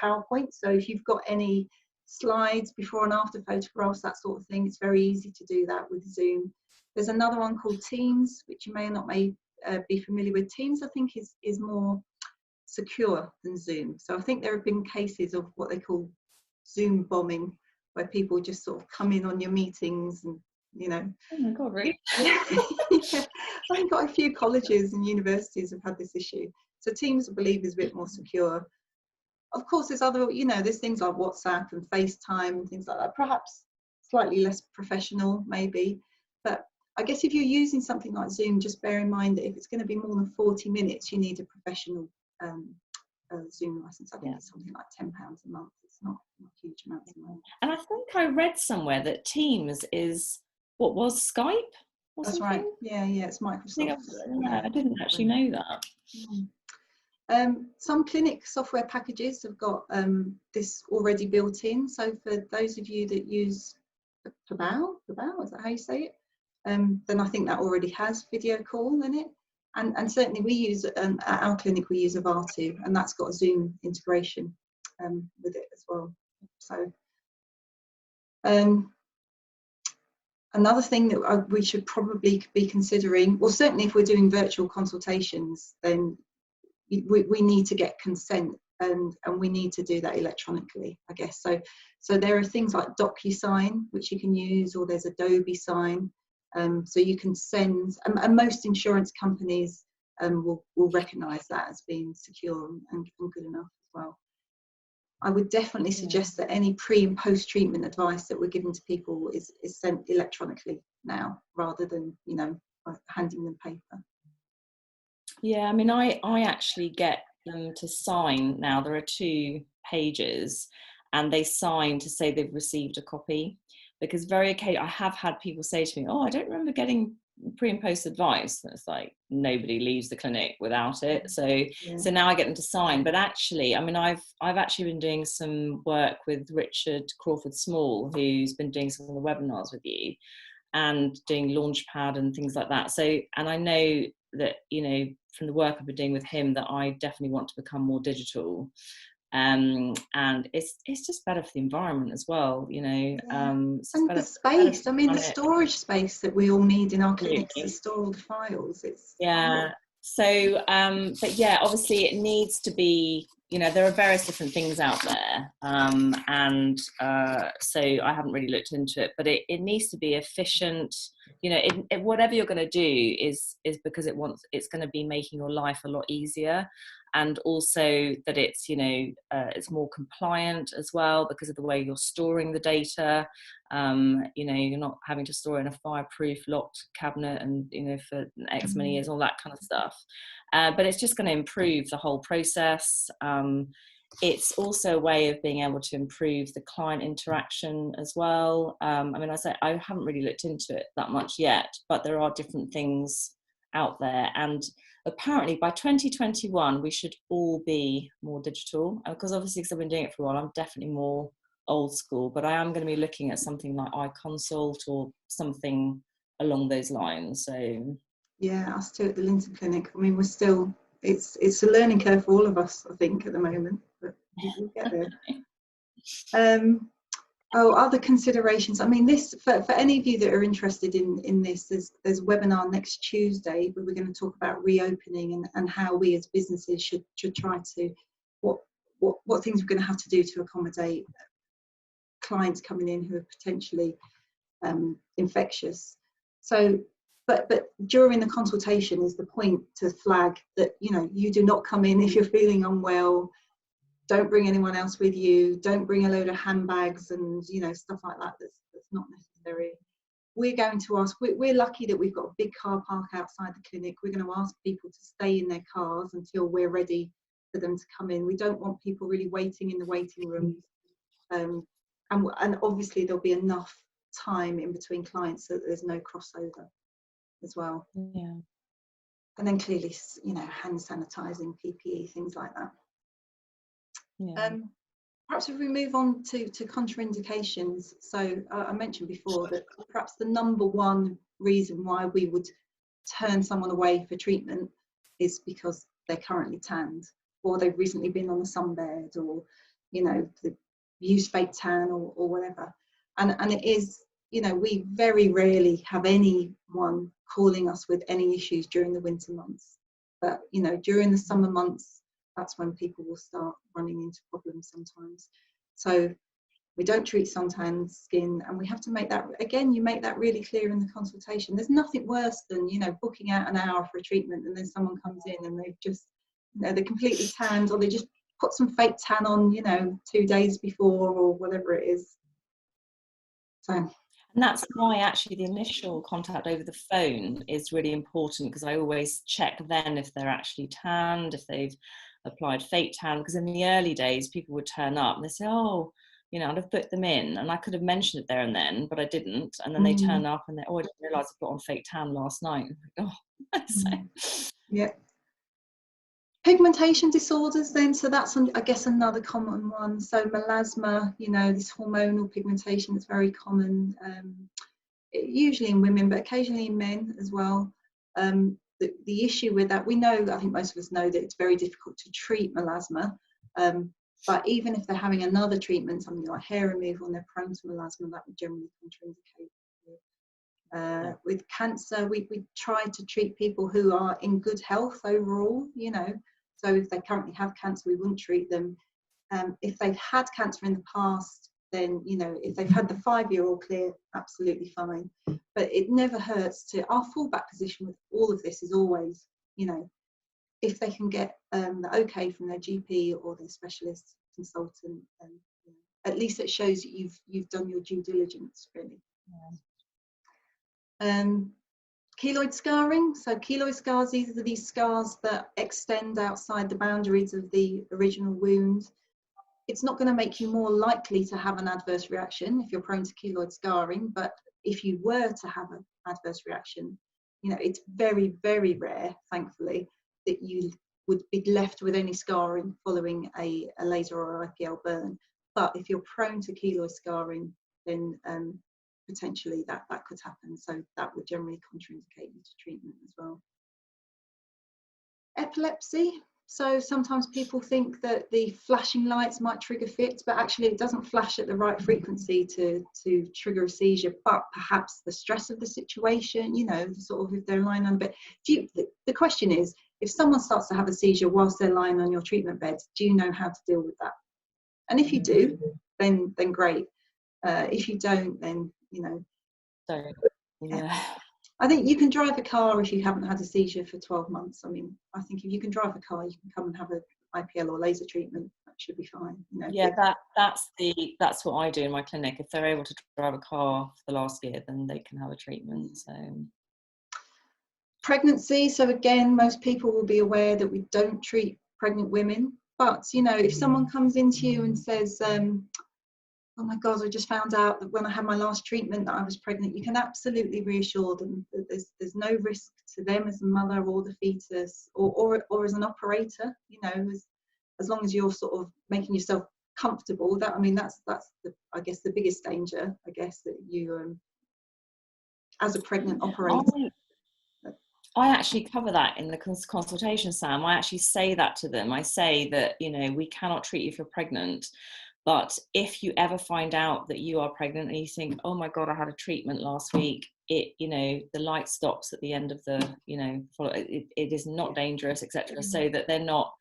PowerPoint. So if you've got any slides, before and after photographs, that sort of thing, it's very easy to do that with Zoom. There's another one called Teams, which you may or not be familiar with. Teams, I think, is more secure than Zoom. So I think there have been cases of what they call Zoom bombing, where people just sort of come in on your meetings and, you know. Oh my God, really? Yeah. I think quite a few colleges and universities have had this issue. So Teams, I believe, is a bit more secure. Of course, there's other, you know, there's things like WhatsApp and FaceTime and things like that, perhaps slightly less professional maybe. But I guess if you're using something like Zoom, just bear in mind that if it's going to be more than 40 minutes, you need a professional Zoom license. I think it's something like £10 a month. It's not huge amounts of money. And I think I read somewhere that Teams is what was Skype or That's something? right. Yeah, it's Microsoft. I didn't actually know that. Some clinic software packages have got this already built in. So for those of you that use Pabao, is that how you say it? Then I think that already has video call in it. And certainly we use, at our clinic, we use Avatu, and that's got a Zoom integration with it as well. So another thing that we should probably be considering, well, certainly if we're doing virtual consultations, then we need to get consent, and we need to do that electronically, I guess. So there are things like DocuSign, which you can use, or there's Adobe Sign. So you can send, and most insurance companies will recognise that as being secure and good enough as well. I would definitely suggest that any pre and post treatment advice that we're giving to people is sent electronically now, rather than, you know, handing them paper. Yeah, I mean, I actually get them to sign now. There are 2 pages, and they sign to say they've received a copy, because I have had people say to me, oh, I don't remember getting pre and post advice. And it's like, nobody leaves the clinic without it. So now I get them to sign. But actually, I mean, I've actually been doing some work with Richard Crawford Small, who's been doing some of the webinars with you and doing Launchpad and things like that. So, and I know that, you know, from the work I've been doing with him, that I definitely want to become more digital. And it's just better for the environment as well, you know. And the space, I mean, the storage space that we all need in our clinics to store all the files. So but yeah, obviously it needs to be, you know, there are various different things out there, so I haven't really looked into it, but it needs to be efficient. You know, whatever you're going to do is because it's going to be making your life a lot easier, and also that it's, you know, it's more compliant as well because of the way you're storing the data. You know, you're not having to store in a fireproof locked cabinet and, you know, for X many years, all that kind of stuff. But it's just going to improve the whole process. It's also a way of being able to improve the client interaction as well. I mean, I haven't really looked into it that much yet, but there are different things out there. And apparently by 2021, we should all be more digital. Because obviously, because I've been doing it for a while, I'm definitely more old school, but I am going to be looking at something like iConsult or something along those lines. So yeah, us too at the Lynton clinic. I mean, we're still, it's a learning curve for all of us, I think, at the moment, but we'll get there. Other considerations. I mean, this for any of you that are interested in this, there's a webinar next Tuesday where we're going to talk about reopening and how we as businesses should try to, what things we're going to have to do to accommodate clients coming in who are potentially infectious. So, but during the consultation is the point to flag that, you know, you do not come in if you're feeling unwell. Don't bring anyone else with you. Don't bring a load of handbags and, you know, stuff like that. That's not necessary. We're going to ask, we're lucky that we've got a big car park outside the clinic. We're going to ask people to stay in their cars until we're ready for them to come in. We don't want people really waiting in the waiting rooms. And obviously there'll be enough time in between clients so that there's no crossover as well. Yeah. And then clearly, you know, hand sanitizing, PPE, things like that. Yeah. Perhaps if we move on to contraindications. So I mentioned before that perhaps the number one reason why we would turn someone away for treatment is because they're currently tanned, or they've recently been on a sunbed, or, you know, they've used fake tan or whatever. And it is, you know, we very rarely have anyone calling us with any issues during the winter months. But, you know, during the summer months, that's when people will start running into problems sometimes. So we don't treat suntan skin, and we have to make that, again, you make that really clear in the consultation. There's nothing worse than, you know, booking out an hour for a treatment and then someone comes in and they've just, you know, they're completely tanned, or they just put some fake tan on, you know, 2 days before or whatever it is. So. And that's why actually the initial contact over the phone is really important, because I always check then if they're actually tanned, if they've applied fake tan, because in the early days people would turn up and they say, oh, you know, I'd have put them in, and I could have mentioned it there and then, but I didn't. And then they turn up and they, oh, I didn't realise I put on fake tan last night. Oh, yeah. Pigmentation disorders then, so that's, I guess, another common one. So melasma, you know, this hormonal pigmentation that's very common, usually in women, but occasionally in men as well. The issue with that, we know, I think most of us know that it's very difficult to treat melasma. But even if they're having another treatment, something like hair removal, and they're prone to melasma, that would generally contraindicate. With cancer, we try to treat people who are in good health overall, you know. So if they currently have cancer, we wouldn't treat them. If they've had cancer in the past, then, you know, if they've had the 5-year all clear, absolutely fine. But it never hurts to, our fallback position with all of this is always, you know, if they can get the okay from their GP or their specialist consultant, you know, at least it shows that you've done your due diligence, really. Keloid scarring. So keloid scars, these are these scars that extend outside the boundaries of the original wound. It's not going to make you more likely to have an adverse reaction if you're prone to keloid scarring, but if you were to have an adverse reaction, you know, it's very, very rare, thankfully, that you would be left with any scarring following a laser or IPL burn. But if you're prone to keloid scarring, then potentially that could happen. So that would generally contraindicate you to treatment as well. Epilepsy. So sometimes people think that the flashing lights might trigger fits, but actually it doesn't flash at the right frequency to trigger a seizure, but perhaps the stress of the situation, you know, sort of if they're lying on a bed. The question is, if someone starts to have a seizure whilst they're lying on your treatment bed, do you know how to deal with that? And if you do, then great. If you don't, then, you know. So, yeah. I think you can drive a car if you haven't had a seizure for 12 months. I mean, I think if you can drive a car, you can come and have an IPL or laser treatment. That should be fine. You know, yeah, that's what I do in my clinic. If they're able to drive a car for the last year, then they can have a treatment. So, pregnancy. So again, most people will be aware that we don't treat pregnant women. But, you know, if someone comes into you and says, oh my God, I just found out that when I had my last treatment that I was pregnant, you can absolutely reassure them that there's no risk to them as a mother or the fetus or as an operator, you know, as long as you're sort of making yourself comfortable. That, I mean, that's the, I guess, the biggest danger, I guess, that you, as a pregnant operator. I actually cover that in the consultation, Sam. I actually say that to them. I say that, you know, we cannot treat you if you're pregnant. But if you ever find out that you are pregnant and you think, oh my God, I had a treatment last week, you know, the light stops at the end of the, you know, it is not dangerous, etc. So that they're not,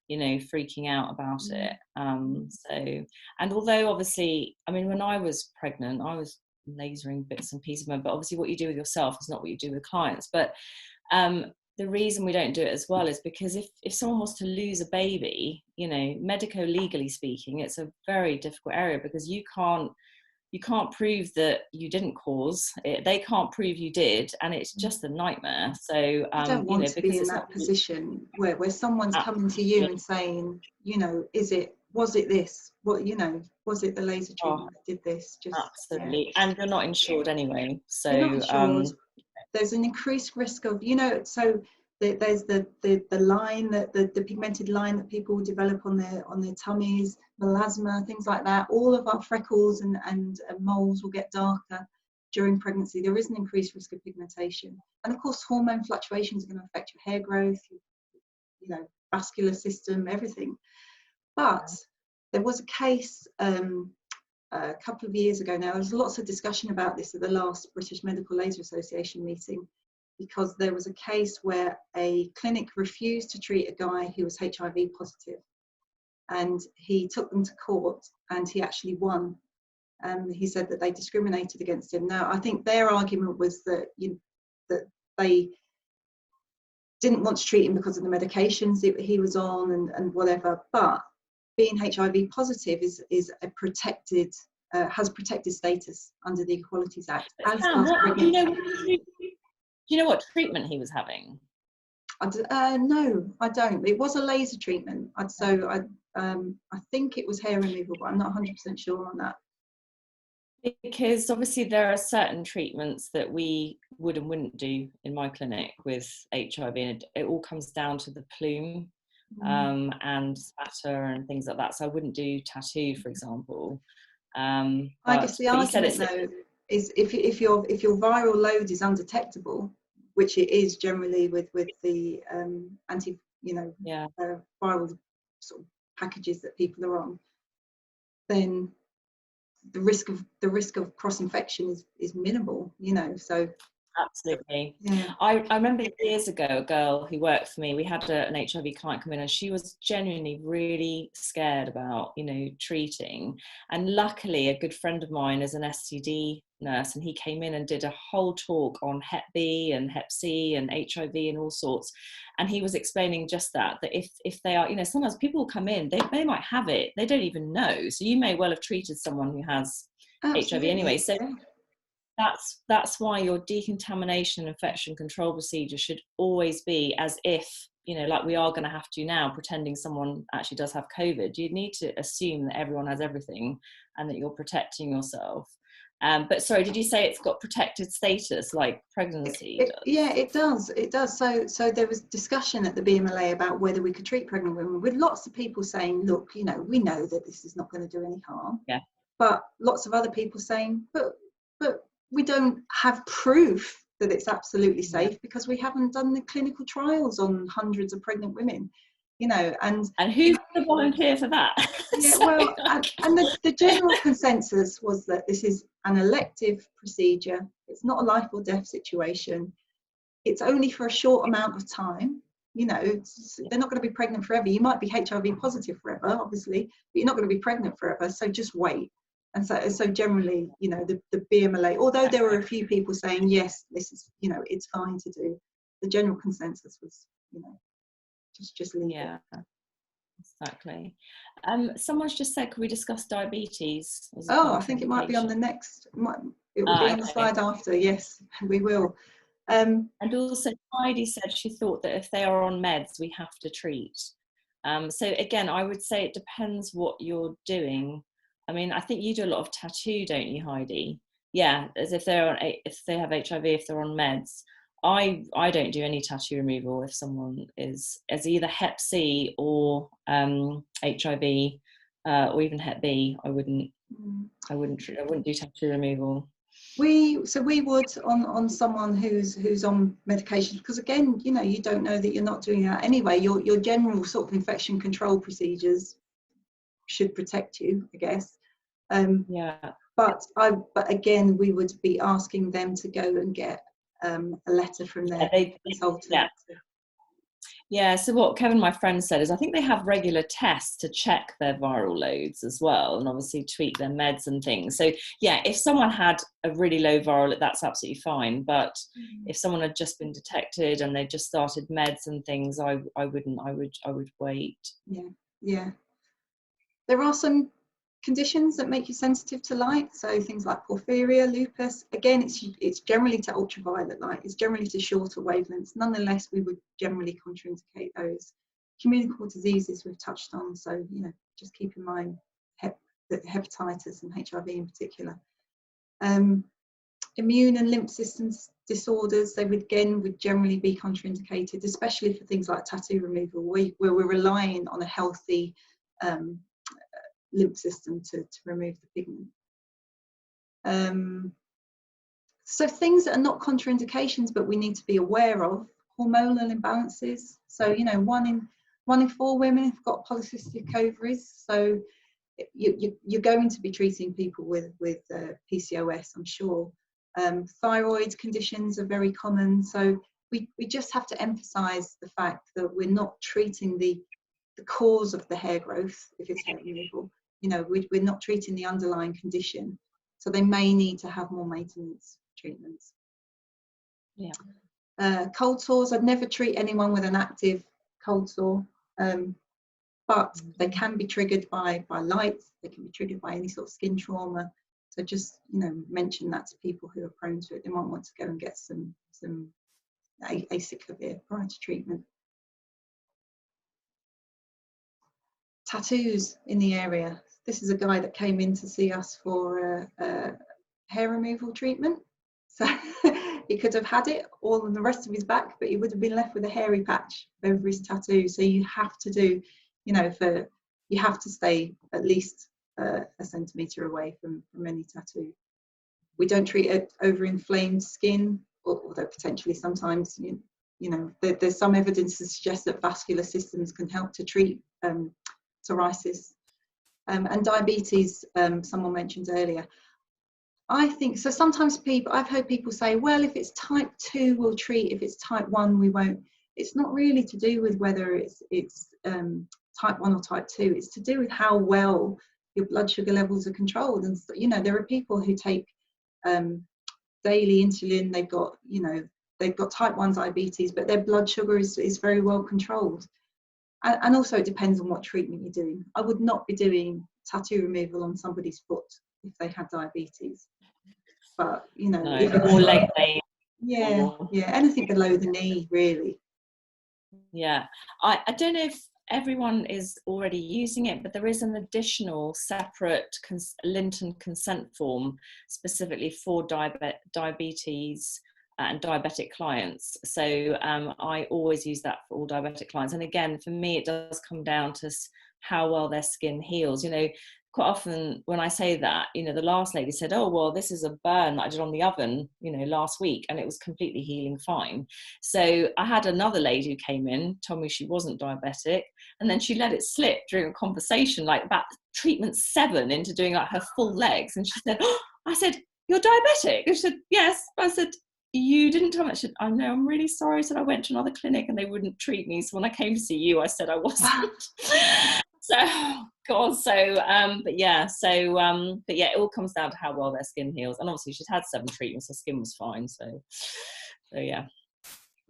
you know, freaking out about it. So, and although obviously, I mean, when I was pregnant, I was lasering bits and pieces, but obviously what you do with yourself is not what you do with clients. But the reason we don't do it as well is because if someone was to lose a baby, you know, medico-legally speaking, it's a very difficult area because you can't prove that you didn't cause it. They can't prove you did, and it's just a nightmare. So I don't want you know, to be in that position where someone's coming to you and saying, you know, was it this? What, you know, was it the laser treatment that did this? Just absolutely, yeah. And you're not insured anyway. So you're not insured. There's an increased risk of, you know, so there's the line, that the pigmented line that people develop on their tummies, melasma, things like that. All of our freckles and moles will get darker during pregnancy. There is an increased risk of pigmentation, and of course hormone fluctuations are going to affect your hair growth, you know, vascular system, everything. But there was a case a couple of years ago now. There was lots of discussion about this at the last British Medical Laser Association meeting, because there was a case where a clinic refused to treat a guy who was HIV positive, and he took them to court and he actually won. He said that they discriminated against him. Now, I think their argument was that that they didn't want to treat him because of the medications that he was on and whatever, but being HIV positive is a protected, has protected status under the Equalities Act. As does pregnancy. Do you know what treatment he was having? No, I don't. It was a laser treatment. I think it was hair removal, but I'm not 100% sure on that. Because obviously there are certain treatments that we would and wouldn't do in my clinic with HIV, and it all comes down to the plume and spatter and things like that. So I wouldn't do tattoo, for example. I guess the argument though is if your viral load is undetectable, which it is generally with the viral sort of packages that people are on, then the risk of cross infection is minimal, you know. So absolutely. yeah. I remember years ago, a girl who worked for me, we had an HIV client come in, and she was genuinely really scared about, you know, treating. And luckily, a good friend of mine is an STD nurse, and he came in and did a whole talk on Hep B and Hep C and HIV and all sorts. And he was explaining just that if they are, you know, sometimes people will come in, they might have it, they don't even know. So you may well have treated someone who has HIV anyway. So that's why your decontamination infection control procedure should always be as if, you know, like we are going to have to now, pretending someone actually does have COVID. You need to assume that everyone has everything and that you're protecting yourself. But sorry, did you say it's got protected status like pregnancy does? Yeah, it does. It does. So there was discussion at the BMLA about whether we could treat pregnant women, with lots of people saying, look, you know, we know that this is not going to do any harm. Yeah. But lots of other people saying, but we don't have proof that it's absolutely safe because we haven't done the clinical trials on hundreds of pregnant women, you know. And who's the volunteer for that? Yeah, well, and the general consensus was that this is an elective procedure. It's not a life or death situation. It's only for a short amount of time. You know, they're not going to be pregnant forever. You might be HIV positive forever, obviously, but you're not going to be pregnant forever. So just wait. And so generally, you know, the BMLA, although there were a few people saying, yes, this is, you know, it's fine to do, the general consensus was, you know, just leave it. Exactly. Someone's just said, could we discuss diabetes? I think it might be on the next, it will be on the slide after. Yes, we will. And also Heidi said she thought that if they are on meds, we have to treat. So again, I would say it depends what you're doing. I mean, I think you do a lot of tattoo, don't you, Heidi? Yeah, as if they're on, if they have HIV, if they're on meds. I don't do any tattoo removal if someone is either Hep C or HIV or even Hep B. I wouldn't do tattoo removal. We would on someone who's on medication, because again, you know, you don't know that you're not doing that anyway. Your general sort of infection control procedures should protect you, I guess. But again, we would be asking them to go and get a letter from their consultant. Yeah, so what Kevin, my friend, said is I think they have regular tests to check their viral loads as well, and obviously tweak their meds and things. So yeah, if someone had a really low viral load, that's absolutely fine. But if someone had just been detected and they just started meds and things, I would wait. Yeah. There are some conditions that make you sensitive to light, so things like porphyria, lupus. Again, it's generally to ultraviolet light, it's generally to shorter wavelengths. Nonetheless, we would generally contraindicate those. Communicable diseases we've touched on, so you know, just keep in mind hepatitis and HIV in particular. Immune and lymph systems disorders, they would generally be contraindicated, especially for things like tattoo removal, where we're relying on a healthy lymph system to remove the pigment. So things that are not contraindications but we need to be aware of: hormonal imbalances. So you know, one in 4 women have got polycystic ovaries, so you're going to be treating people with PCOS, I'm sure. Thyroid conditions are very common, so we just have to emphasize the fact that we're not treating the cause of the hair growth if it's hair removal. You know, we're not treating the underlying condition, so they may need to have more maintenance treatments. Cold sores, I'd never treat anyone with an active cold sore, but they can be triggered by light, they can be triggered by any sort of skin trauma, so just, you know, mention that to people who are prone to it. They might want to go and get some acyclovir prior to treatment. Tattoos in the area. This is a guy that came in to see us for hair removal treatment. So he could have had it all on the rest of his back, but he would have been left with a hairy patch over his tattoo. So you have to do, you know, you have to stay at least a centimetre away from any tattoo. We don't treat it over inflamed skin, although potentially sometimes, you know, there's some evidence to suggest that vascular systems can help to treat psoriasis, and diabetes, someone mentioned earlier. I think so. Sometimes I've heard people say, well, if it's type 2, we'll treat. If it's type 1, we won't. It's not really to do with whether it's type 1 or type 2. It's to do with how well your blood sugar levels are controlled. And you know, there are people who take daily insulin. They've got type 1 diabetes, but their blood sugar is very well controlled. And also, it depends on what treatment you're doing. I would not be doing tattoo removal on somebody's foot if they had diabetes. But you know, no, or leg pain. Yeah, anything below the knee, really. Yeah, I don't know if everyone is already using it, but there is an additional separate Lynton consent form specifically for diabetes and diabetic clients. So I always use that for all diabetic clients. And again, for me, it does come down to how well their skin heals. You know, quite often when I say that, you know, the last lady said, oh, well, this is a burn that I did on the oven, you know, last week, and it was completely healing fine. So I had another lady who came in, told me she wasn't diabetic, and then she let it slip during a conversation, like about treatment 7 into doing like her full legs. And she said, oh, I said, you're diabetic? And she said, yes. I said, you didn't tell me. She said, I know, I'm really sorry. I said, I went to another clinic and they wouldn't treat me. So when I came to see you, I said I wasn't. So, God, but yeah, it all comes down to how well their skin heals. And obviously she's had 7 treatments, her skin was fine. So yeah.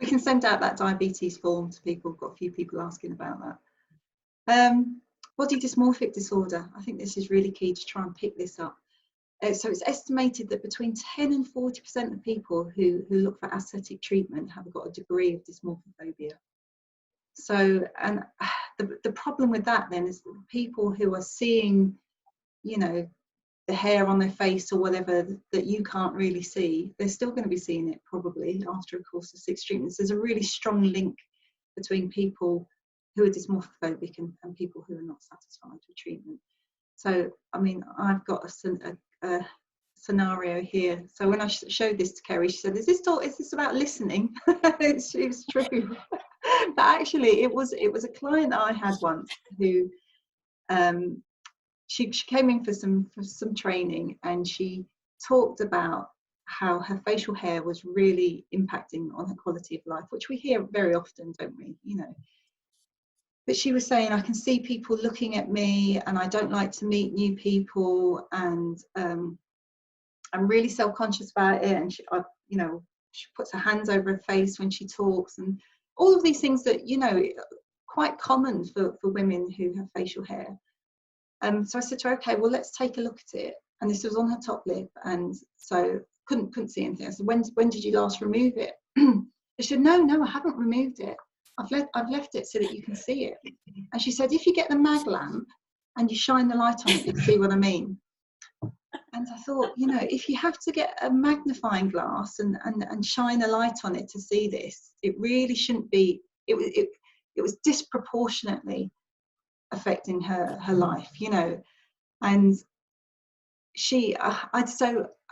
We can send out that diabetes form to people. We've got a few people asking about that. Body dysmorphic disorder. I think this is really key to try and pick this up. So it's estimated that between 10 and 40% of people who look for aesthetic treatment have got a degree of dysmorphophobia. So, and the problem with that then is that people who are seeing, you know, the hair on their face or whatever that you can't really see, they're still going to be seeing it probably after a course of 6 treatments. There's a really strong link between people who are dysmorphophobic and people who are not satisfied with treatment. So, I mean, I've got a scenario here. So when I showed this to Kerry, she said, is this about listening? It's true. But actually it was a client I had once who she came in for some training, and she talked about how her facial hair was really impacting on her quality of life, which we hear very often, don't we, you know. But she was saying, I can see people looking at me and I don't like to meet new people, and I'm really self-conscious about it. And she puts her hands over her face when she talks, and all of these things that, you know, quite common for women who have facial hair. So I said to her, okay, well, let's take a look at it. And this was on her top lip, and so couldn't see anything. I said, when did you last remove it? She said, no, I haven't removed it. I've left it so that you can see it. And she said, if you get the mag lamp and you shine the light on it, you can see what I mean. And I thought, you know, if you have to get a magnifying glass and shine a light on it to see this, it really shouldn't be. It was disproportionately affecting her life, you know. And I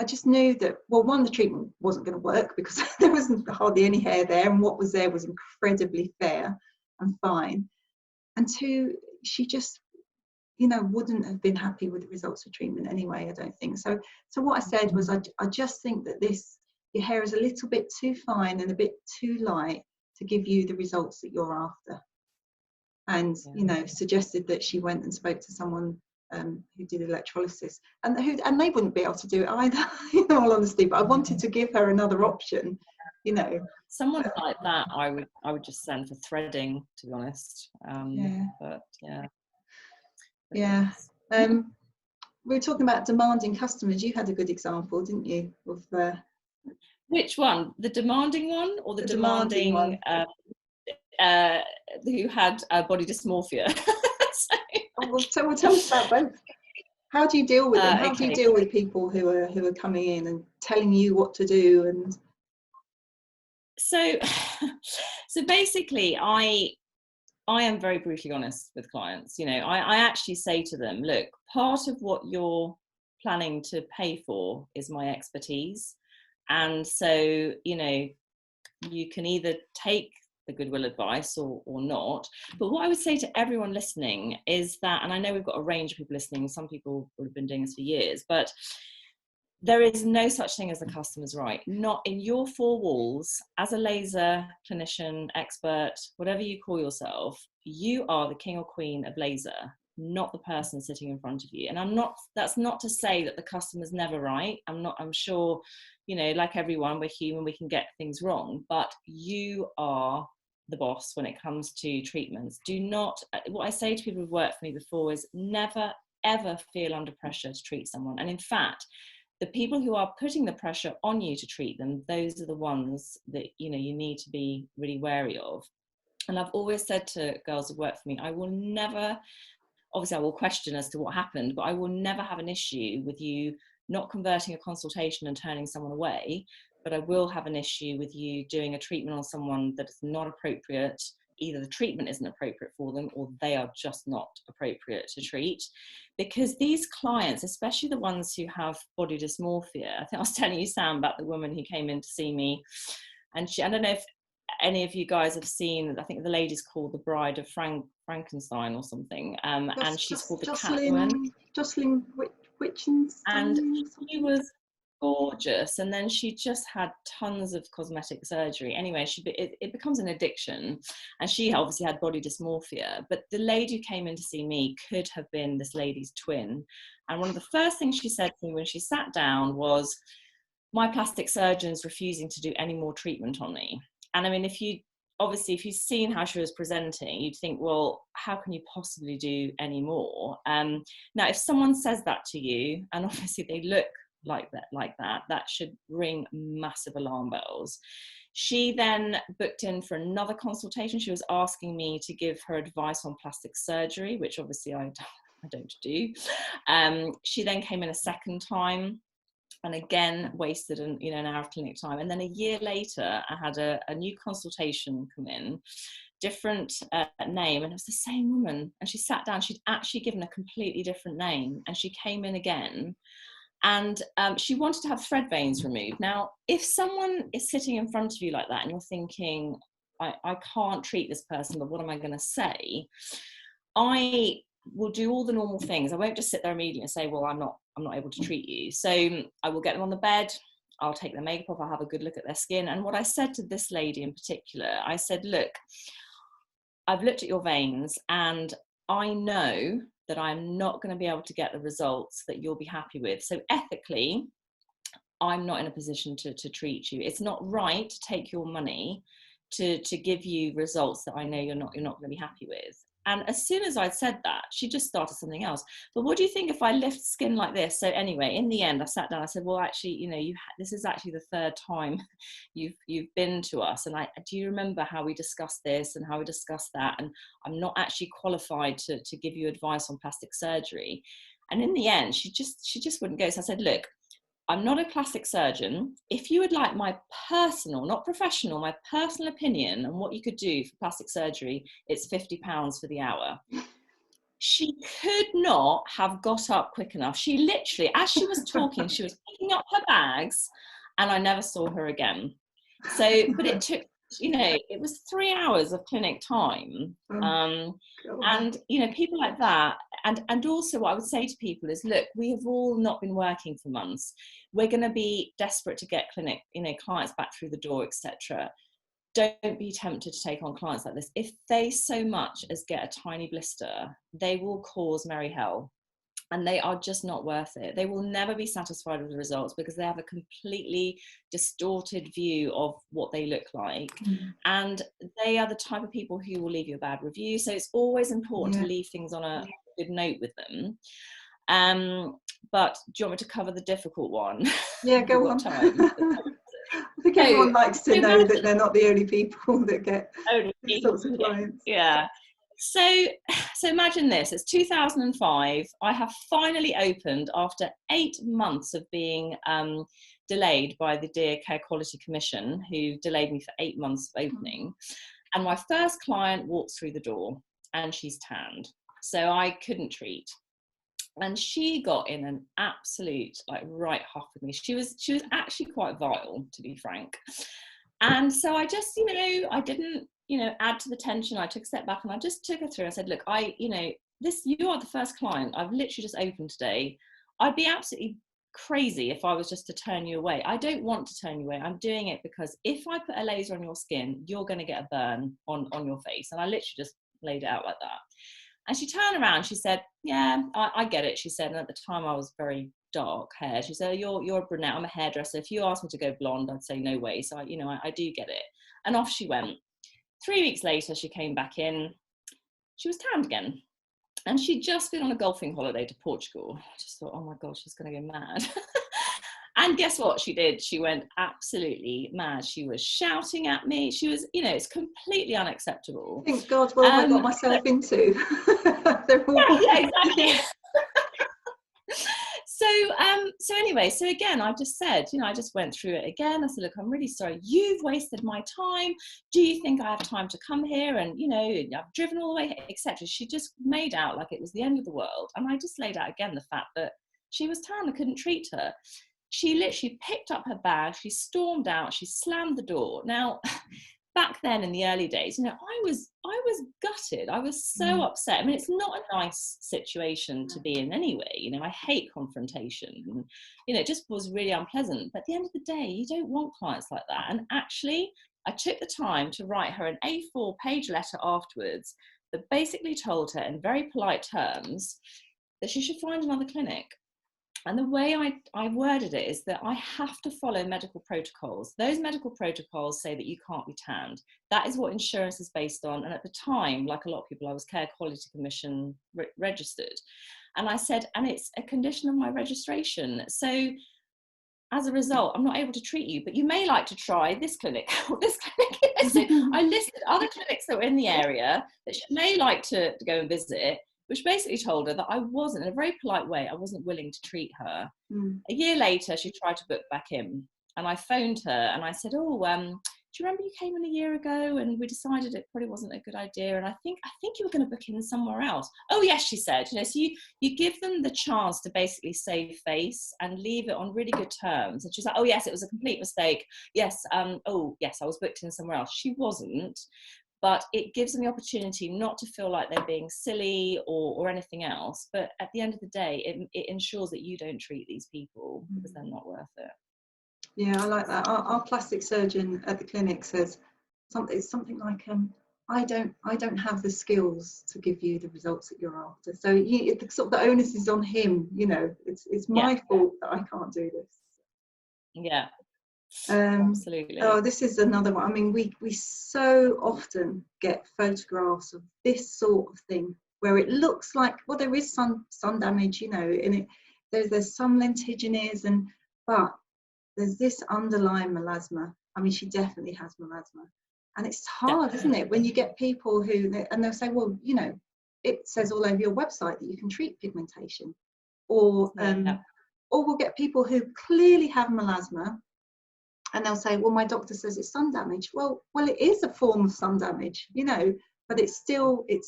just knew that, well, one, the treatment wasn't going to work because there wasn't hardly any hair there, and what was there was incredibly fair and fine. And 2, she just, you know, wouldn't have been happy with the results of treatment anyway, I don't think. So what I said was, I just think that your hair is a little bit too fine and a bit too light to give you the results that you're after. And, you know, suggested that she went and spoke to someone who did electrolysis, and they wouldn't be able to do it either, in all honesty. But I wanted to give her another option, you know. Someone like that, I would just send for threading, to be honest. But yeah. We were talking about demanding customers. You had a good example, didn't you? Of which one? The demanding one, or the demanding one? Who had body dysmorphia? So tell us about both. How do you deal with them? How do you deal with people who are coming in and telling you what to do? And so basically, I am very brutally honest with clients. You know, I actually say to them, look, part of what you're planning to pay for is my expertise, and so, you know, you can either take the goodwill advice or not. But what I would say to everyone listening is that, and I know we've got a range of people listening, some people would have been doing this for years, but there is no such thing as the customer's right. Not in your four walls. As a laser clinician, expert, whatever you call yourself, you are the king or queen of laser, not the person sitting in front of you. And that's not to say that the customer's never right. I'm sure, you know, like everyone, we're human, we can get things wrong, but you are the boss when it comes to treatments. Do not, what I say to people who've worked for me before is never, ever feel under pressure to treat someone. And in fact, the people who are putting the pressure on you to treat them, those are the ones that, you know, you need to be really wary of. And I've always said to girls who work for me, I will never, obviously I will question as to what happened, but I will never have an issue with you not converting a consultation and turning someone away, but I will have an issue with you doing a treatment on someone that is not appropriate. Either the treatment isn't appropriate for them or they are just not appropriate to treat. Because these clients, especially the ones who have body dysmorphia, I think I was telling you, Sam, about the woman who came in to see me, and I don't know if any of you guys have seen, I think the lady's called The Bride of Frankenstein or something, and she's called the Catwoman. Jocelyn Wittgenstein. And she was gorgeous, and then she just had tons of cosmetic surgery. Anyway, it becomes an addiction, and she obviously had body dysmorphia. But the lady who came in to see me could have been this lady's twin. And one of the first things she said to me when she sat down was, my plastic surgeon's refusing to do any more treatment on me. And I mean, if you've seen how she was presenting, you'd think, well, how can you possibly do any more? Now, if someone says that to you, and obviously they look like that should ring massive alarm bells. She then booked in for another consultation. She was asking me to give her advice on plastic surgery, which obviously I don't do. She then came in a second time, and again wasted an hour of clinic time. And then a year later, I had a new consultation come in, different name, and it was the same woman. And she sat down. She'd actually given a completely different name, and she came in again. And she wanted to have thread veins removed. Now, if someone is sitting in front of you like that and you're thinking, I can't treat this person, but what am I going to say? I will do all the normal things. I won't just sit there immediately and say, well, I'm not able to treat you. So I will get them on the bed. I'll take their makeup off. I'll have a good look at their skin. And what I said to this lady in particular, I said, look, I've looked at your veins and I know that I'm not going to be able to get the results that you'll be happy with. So ethically, I'm not in a position to treat you. It's not right to take your money to give you results that I know you're not going to be happy with. And as soon as I'd said that, she just started something else. But what do you think if I lift skin like this? So anyway, in the end, I sat down, I said, well, actually, this is actually the third time you've been to us. And do you remember how we discussed this and how we discussed that? And I'm not actually qualified to give you advice on plastic surgery. And in the end, she just wouldn't go. So I said, look, I'm not a plastic surgeon. If you would like my personal, not professional, my personal opinion on what you could do for plastic surgery, it's £50 for the hour. She could not have got up quick enough. She literally, as she was talking, she was picking up her bags and I never saw her again. So, but it took, it was 3 hours of clinic time. And, people like that. And also what I would say to people is, look, we have all not been working for months. We're going to be desperate to get clients back through the door, etc. Don't be tempted to take on clients like this. If they so much as get a tiny blister, they will cause merry hell. And they are just not worth it. They will never be satisfied with the results because they have a completely distorted view of what they look like. And they are the type of people who will leave you a bad review. So it's always important to leave things on a good note with them. But do you want me to cover the difficult one? Yeah, go on. Time? I think everyone likes to know that they're not the only people that get these sorts of clients. Yeah. So imagine this, it's 2005. I have finally opened after 8 months of being delayed by the Dear Care Quality Commission, who delayed me for 8 months of opening. And my first client walks through the door and she's tanned. So I couldn't treat. And she got in an absolute right huff with me. She was actually quite vile, to be frank. And so I just, I didn't you know, add to the tension, I took a step back and I just took her through. I said, look, you know, you are the first client I've literally just opened today. I'd be absolutely crazy if I was just to turn you away. I don't want to turn you away. I'm doing it because if I put a laser on your skin, you're going to get a burn on your face. And I literally just laid it out like that. And she turned around, she said, yeah, I get it. She said, and at the time I was very dark hair. She said, you're a brunette, I'm a hairdresser. If you asked me to go blonde, I'd say no way. So I do get it. And off she went. 3 weeks later, she came back in. She was tanned again. And she'd just been on a golfing holiday to Portugal. I just thought, oh my God, she's going to go mad. And guess what she did? She went absolutely mad. She was shouting at me. She was, you know, it's completely unacceptable. Thank God, what have I got myself into? Yeah, exactly. So anyway, so again, I just said, you know, I just went through it again. I said, look, I'm really sorry. You've wasted my time. Do you think I have time to come here? And, you know, I've driven all the way, etc. She just made out like it was the end of the world. And I just laid out again the fact that she was tan. I couldn't treat her. She literally picked up her bag. She stormed out. She slammed the door. Now, back then in the early days, you know, I was gutted. I was so upset. I mean, it's not a nice situation to be in anyway. You know, I hate confrontation. And, you know, it just was really unpleasant. But at the end of the day, you don't want clients like that. And actually, I took the time to write her an A4 page letter afterwards that basically told her in very polite terms that she should find another clinic. And the way I worded it is that I have to follow medical protocols. Those medical protocols say that you can't be tanned. That is what insurance is based on. And at the time, like a lot of people, I was Care Quality Commission registered. And I said, and it's a condition of my registration. So as a result, I'm not able to treat you, but you may like to try this clinic or this clinic. So I listed other clinics that were in the area that she may like to go and visit, which basically told her that I wasn't, in a very polite way, I wasn't willing to treat her. A year later, she tried to book back in. And I phoned her and I said, oh, do you remember you came in a year ago and we decided it probably wasn't a good idea, and I think you were going to book in somewhere else. Oh yes, she said. You know, so you give them the chance to basically save face and leave it on really good terms. And she's like, oh yes, it was a complete mistake. Yes, oh yes, I was booked in somewhere else. She wasn't. But it gives them the opportunity not to feel like they're being silly or anything else. But at the end of the day, it ensures that you don't treat these people because they're not worth it. Yeah, I like that. Our plastic surgeon at the clinic says something like, I don't have the skills to give you the results that you're after. So the onus is on him. You know, it's my fault that I can't do this. Yeah. Absolutely. Oh, this is another one. I mean, we so often get photographs of this sort of thing where it looks like, well, there is sun damage, you know, and there's some lentiginous, but there's this underlying melasma. I mean, she definitely has melasma, and it's hard, isn't it, when you get people and they'll say, well, you know, it says all over your website that you can treat pigmentation, or we'll get people who clearly have melasma. And they'll say, well, my doctor says it's sun damage. Well, it is a form of sun damage, you know, but it's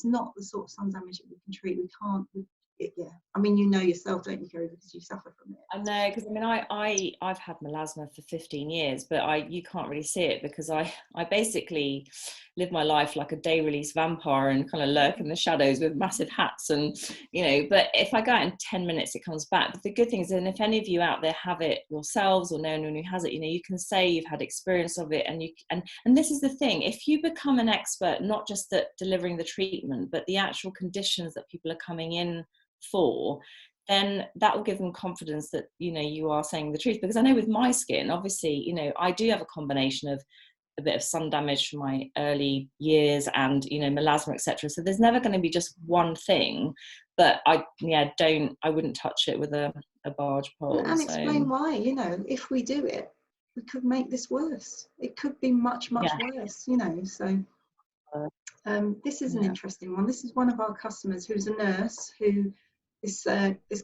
not the sort of sun damage that we can treat. We can't, yeah. I mean, you know yourself, don't you, Kerry, because you suffer from it. I know, because I mean, I've had melasma for 15 years, but you can't really see it because I basically live my life like a day release vampire and kind of lurk in the shadows with massive hats, and you know, but if I go out in 10 minutes, it comes back. But the good thing is, and if any of you out there have it yourselves or know anyone who has it, you know, you can say you've had experience of it, and this is the thing, if you become an expert, not just at delivering the treatment, but the actual conditions that people are coming in for, then that will give them confidence that, you know, you are saying the truth. Because I know with my skin, obviously, you know, I do have a combination of a bit of sun damage from my early years and, you know, melasma, etc. So there's never going to be just one thing, but I wouldn't touch it with a barge pole. And explain why, you know, if we do it, we could make this worse. It could be much worse, you know. So this is an interesting one. This is one of our customers who's a nurse who this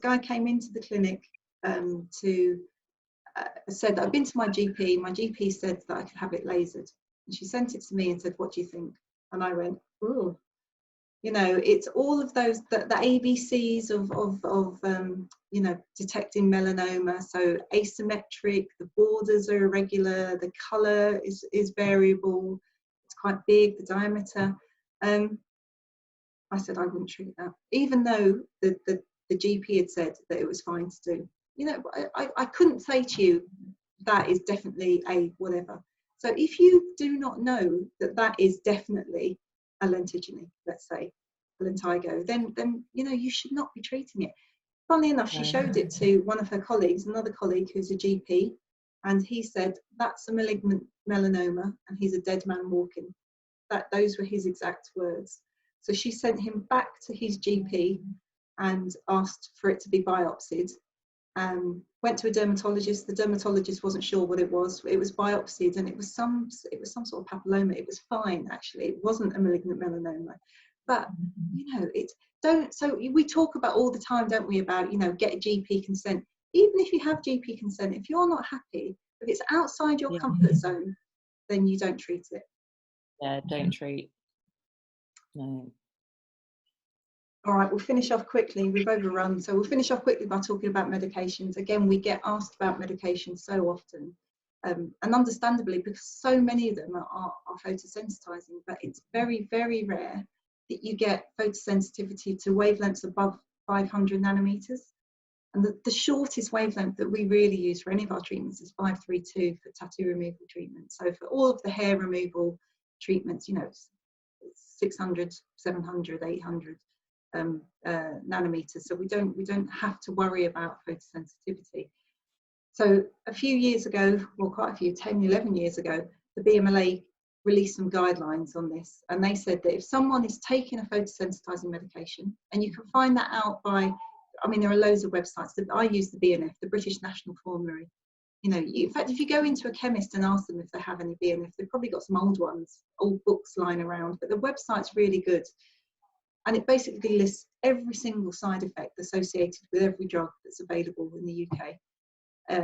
guy came into the clinic said that I've been to my GP. My GP said that I could have it lasered, and she sent it to me and said, "What do you think?" And I went, "Oh, you know, it's all of those the ABCs of you know, detecting melanoma. So asymmetric, the borders are irregular, the colour is variable, it's quite big, the diameter. I said I wouldn't treat that, even though the GP had said that it was fine to do. You know, I couldn't say to you that is definitely a whatever. So if you do not know that that is definitely a lentigine, let's say, a lentigo, then you know, you should not be treating it. Funnily enough, she showed it to one of her colleagues, another colleague who's a GP, and he said, that's a malignant melanoma, and he's a dead man walking. Those were his exact words. So she sent him back to his GP and asked for it to be biopsied. Went to a dermatologist. The dermatologist wasn't sure what it was. It was biopsied, and it was some sort of papilloma. It was fine, actually. It wasn't a malignant melanoma. But you know, so we talk about all the time, don't we, about, you know, get GP consent. Even if you have GP consent, if you're not happy, if it's outside your comfort zone, then you don't treat it. Yeah, don't treat. No. All right, we'll finish off quickly. We've overrun, so we'll finish off quickly by talking about medications. Again, we get asked about medications so often, and understandably, because so many of them are photosensitizing, but it's very, very rare that you get photosensitivity to wavelengths above 500 nanometers. And the shortest wavelength that we really use for any of our treatments is 532 for tattoo removal treatment. So for all of the hair removal treatments, you know, 600, 700, 800 nanometers. So we don't have to worry about photosensitivity. So a few years ago, well, quite a few, 10, 11 years ago, the BMLA released some guidelines on this, and they said that if someone is taking a photosensitizing medication, and you can find that out by, I mean, there are loads of websites. I use the BNF, the British National Formulary. You know, in fact, if you go into a chemist and ask them if they have any BNF, they've probably got some old ones, old books lying around, but the website's really good. And it basically lists every single side effect associated with every drug that's available in the UK.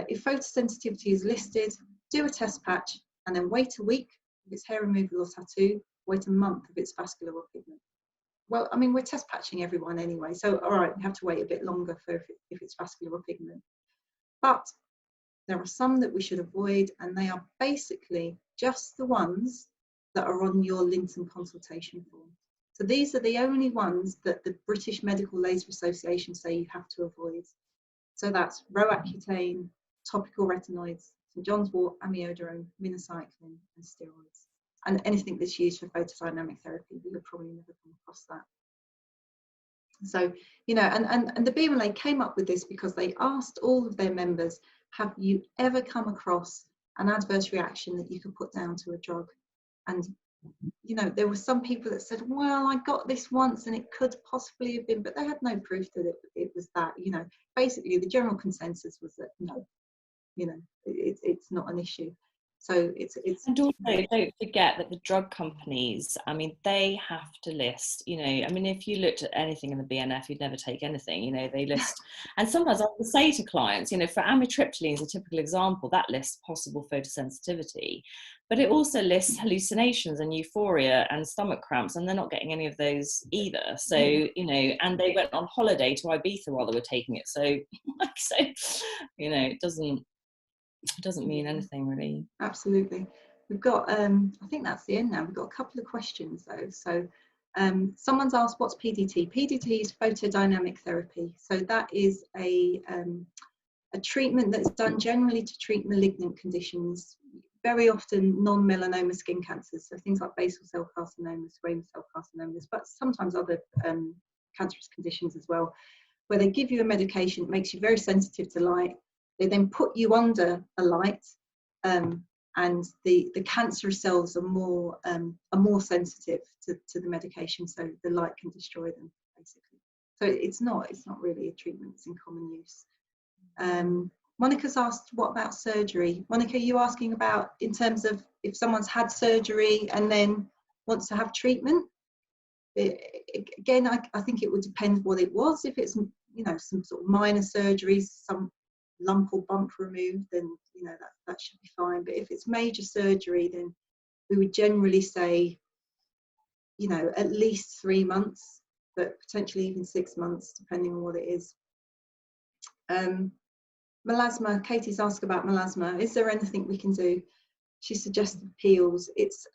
If photosensitivity is listed, do a test patch, and then wait a week if it's hair removal or tattoo, wait a month if it's vascular or pigment. Well, I mean, we're test patching everyone anyway, so all right, we have to wait a bit longer for if it's vascular or pigment. But there are some that we should avoid, and they are basically just the ones that are on your Lynton consultation form. So these are the only ones that the British Medical Laser Association say you have to avoid. So that's Roaccutane, topical retinoids, St John's wort, amiodarone, minocycline, and steroids. And anything that's used for photodynamic therapy, you'll probably never come across that. So, you know, and the BMLA came up with this because they asked all of their members, have you ever come across an adverse reaction that you could put down to a drug? And, you know, there were some people that said, well, I got this once and it could possibly have been, but they had no proof that it was that. You know, basically the general consensus was that no, you know, it's not an issue. So it's and also don't forget that the drug companies, I mean, they have to list, you know, I mean, if you looked at anything in the BNF, you'd never take anything, you know, they list. And sometimes I will say to clients, you know, for amitriptyline is a typical example, that lists possible photosensitivity, but it also lists hallucinations and euphoria and stomach cramps, and they're not getting any of those either. So, you know, and they went on holiday to Ibiza while they were taking it. So, you know, it doesn't mean anything really. Absolutely. We've got I think that's the end now. We've got a couple of questions though. So someone's asked, what's PDT? PDT is photodynamic therapy. So that is a treatment that's done generally to treat malignant conditions, very often non-melanoma skin cancers, so things like basal cell carcinomas, squamous cell carcinomas, but sometimes other cancerous conditions as well, where they give you a medication that makes you very sensitive to light. They then put you under a light, and the cancerous cells are more sensitive to the medication, so the light can destroy them basically. So it's not really a treatment that's in common use. Monica's asked, what about surgery? Monica, are you asking about in terms of if someone's had surgery and then wants to have treatment? Again, I think it would depend what it was. If it's, you know, some sort of minor surgeries, some lump or bump removed, then, you know, that should be fine. But if it's major surgery, then we would generally say, you know, at least 3 months, but potentially even 6 months, depending on what it is. Melasma, Katie's asked about melasma. Is there anything we can do? She suggested peels. It's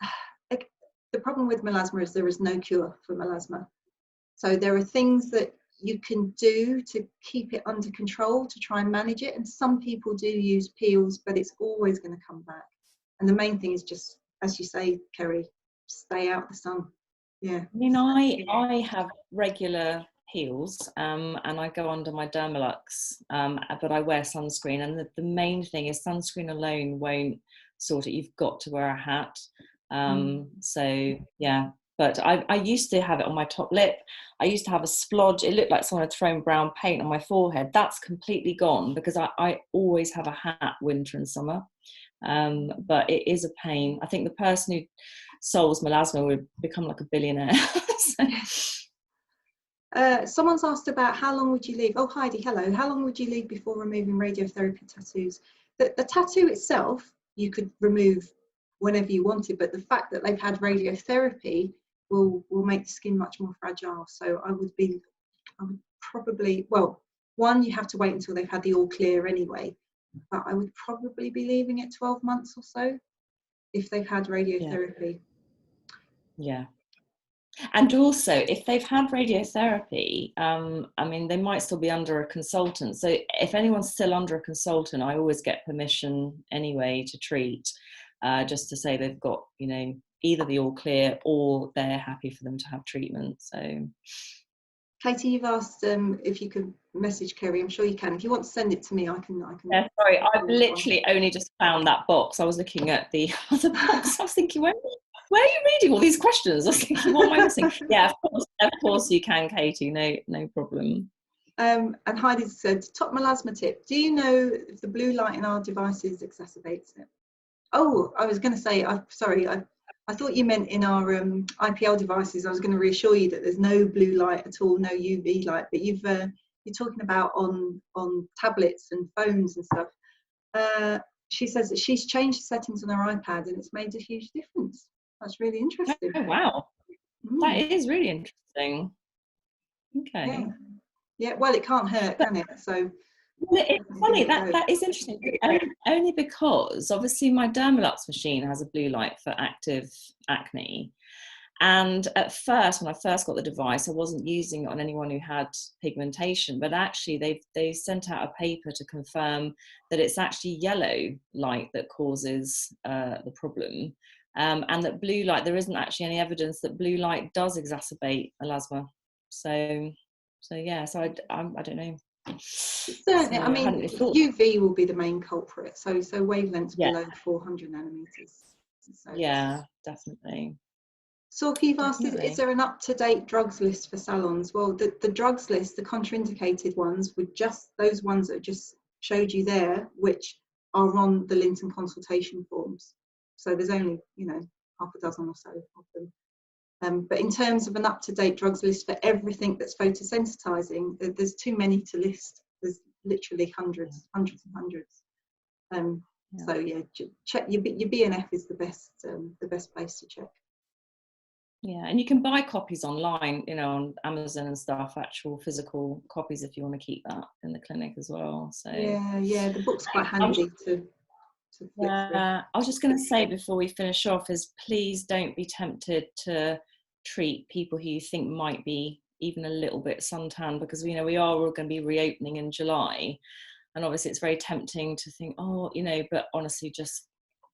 the problem with melasma is there is no cure for melasma. So there are things that you can do to keep it under control, to try and manage it. And some people do use peels, but it's always going to come back. And the main thing is just, as you say, Kerry, stay out of the sun. Yeah. I mean, I have regular peels, and I go under my Dermalux, but I wear sunscreen. And the main thing is sunscreen alone won't sort it. You've got to wear a hat. So yeah. But I used to have it on my top lip. I used to have a splodge. It looked like someone had thrown brown paint on my forehead. That's completely gone because I always have a hat winter and summer. But it is a pain. I think the person who solves melasma would become like a billionaire. Someone's asked about how long would you leave? Oh, Heidi, hello. How long would you leave before removing radiotherapy tattoos? The tattoo itself, you could remove whenever you wanted, but the fact that they've had radiotherapy will make the skin much more fragile. So I would probably, well, one, you have to wait until they've had the all clear anyway, but I would probably be leaving it 12 months or so if they've had radiotherapy. Yeah. And also, if they've had radiotherapy, I mean, they might still be under a consultant. So if anyone's still under a consultant, I always get permission anyway to treat, just to say they've got, you know, either the all clear or they're happy for them to have treatment. So, Katie, you've asked if you could message Kerry. I'm sure you can. If you want to send it to me, I can. Yeah, sorry, I've literally only just found that box. I was looking at the other box. I was thinking, where are you reading all these questions? I was thinking, what am I missing? Yeah, of course you can, Katie. No problem. And Heidi said, top melasma tip. Do you know if the blue light in our devices exacerbates it? Oh, I was going to say, I thought you meant in our IPL devices. I was going to reassure you that there's no blue light at all, no UV light. But you're talking about on tablets and phones and stuff. She says that she's changed the settings on her iPad and it's made a huge difference. That's really interesting. Oh, wow. That is really interesting. Okay. Yeah. Well, it can't hurt, can it? So. Well, it's funny, that is interesting, only because obviously my Dermalux machine has a blue light for active acne. And at first, when I first got the device, I wasn't using it on anyone who had pigmentation, but actually they sent out a paper to confirm that it's actually yellow light that causes the problem. And that blue light, there isn't actually any evidence that blue light does exacerbate melasma. So yeah, so I don't know. Certainly, I mean, UV will be the main culprit. So wavelengths below 400 nanometers. So yeah, definitely. So you've asked, is there an up-to-date drugs list for salons? Well, the drugs list, the contraindicated ones, with just those ones that just showed you there, which are on the Lynton consultation forms. So there's only, half a dozen or so of them. But in terms of an up-to-date drugs list for everything that's photosensitizing, there's too many to list. There's literally hundreds and hundreds. So yeah, check your BNF is the best place to check. Yeah, and you can buy copies online, on Amazon and stuff, actual physical copies if you want to keep that in the clinic as well. So yeah, the book's quite handy to flip through. I was just going to say before we finish off is please don't be tempted to treat people who you think might be even a little bit suntan, because we are all going to be reopening in July, and obviously it's very tempting to think, but honestly, just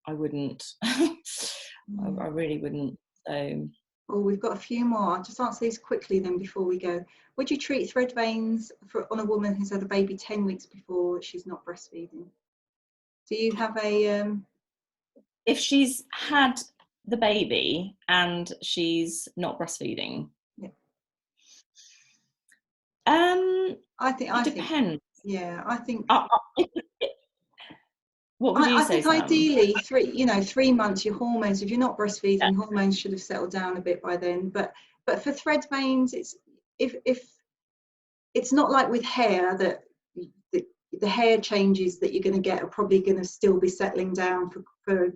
I wouldn't. I really wouldn't. So. Oh, we've got a few more. I'll just answer these quickly then before we go. Would you treat thread veins on a woman who's had a baby 10 weeks before she's not breastfeeding? Do you have a... If she's had the baby and she's not breastfeeding? Yeah. I think it depends. Yeah, I think... What would you say, I think Sam? ideally 3 months, your hormones, if you're not breastfeeding, hormones should have settled down a bit by then. But for thread veins, it's if it's not like with hair that the hair changes that you're going to get are probably going to still be settling down for a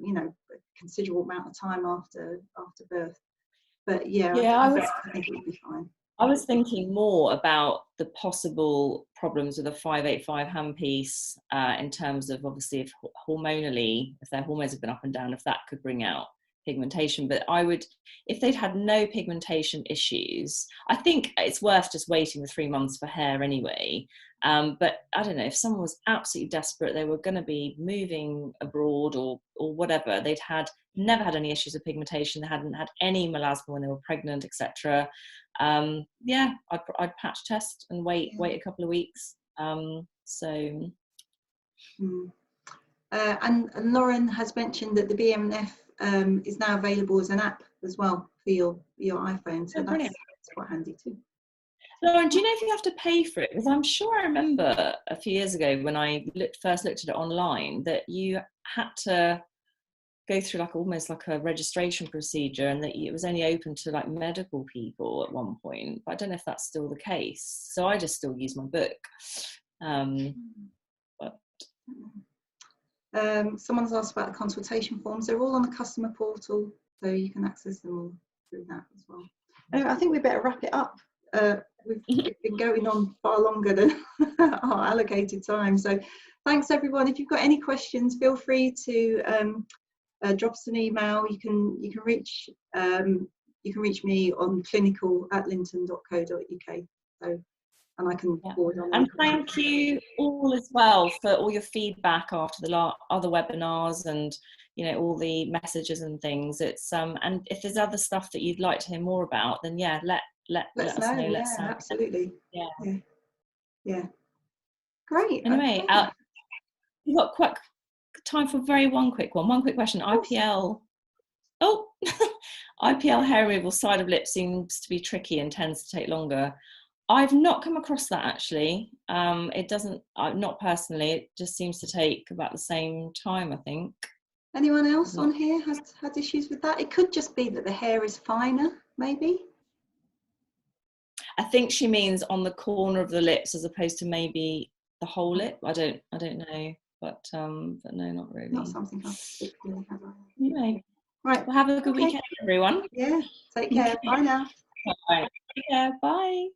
considerable amount of time after birth. But I think it would be fine. I was thinking more about the possible problems with a 585 handpiece in terms of, obviously, if hormonally, if their hormones have been up and down, if that could bring out pigmentation, but I would, if they'd had no pigmentation issues, I think it's worth just waiting the 3 months for hair anyway. But I don't know, if someone was absolutely desperate, they were going to be moving abroad or whatever, they'd never had any issues with pigmentation, they hadn't had any melasma when they were pregnant, etc. Yeah, I'd patch test and wait a couple of weeks. And Lauren has mentioned that the BMF is now available as an app as well for your iPhone, so that's quite handy too. Lauren, do you know if you have to pay for it? Because I'm sure I remember a few years ago when I first looked at it online that you had to go through like almost like a registration procedure, and that it was only open to like medical people at one point. But I don't know if that's still the case. So I just still use my book. Someone's asked about the consultation forms. They're all on the customer portal, so you can access them all through that as well. Anyway, I think we better wrap it up. We've been going on far longer than our allocated time. So thanks everyone. If you've got any questions, feel free to drop us an email. You can reach me on clinical@lynton.co.uk. So, and I can forward on. And thank you all as well for all your feedback after the other webinars, and all the messages and things. It's and if there's other stuff that you'd like to hear more about, then let us know. Yeah, absolutely. Yeah. Great. Anyway, okay. We've got quite time for one quick question. IPL. Oh, IPL hair removal side of lip seems to be tricky and tends to take longer. I've not come across that actually. It doesn't, not personally, it just seems to take about the same time, I think. Anyone else on here had issues with that? It could just be that the hair is finer, maybe. I think she means on the corner of the lips as opposed to maybe the whole lip. I don't know, but no, not really. Not something I've particularly had. Anyway, right. Well, have a good weekend, everyone. Yeah. Take care. Bye now. All right. Take care. Bye.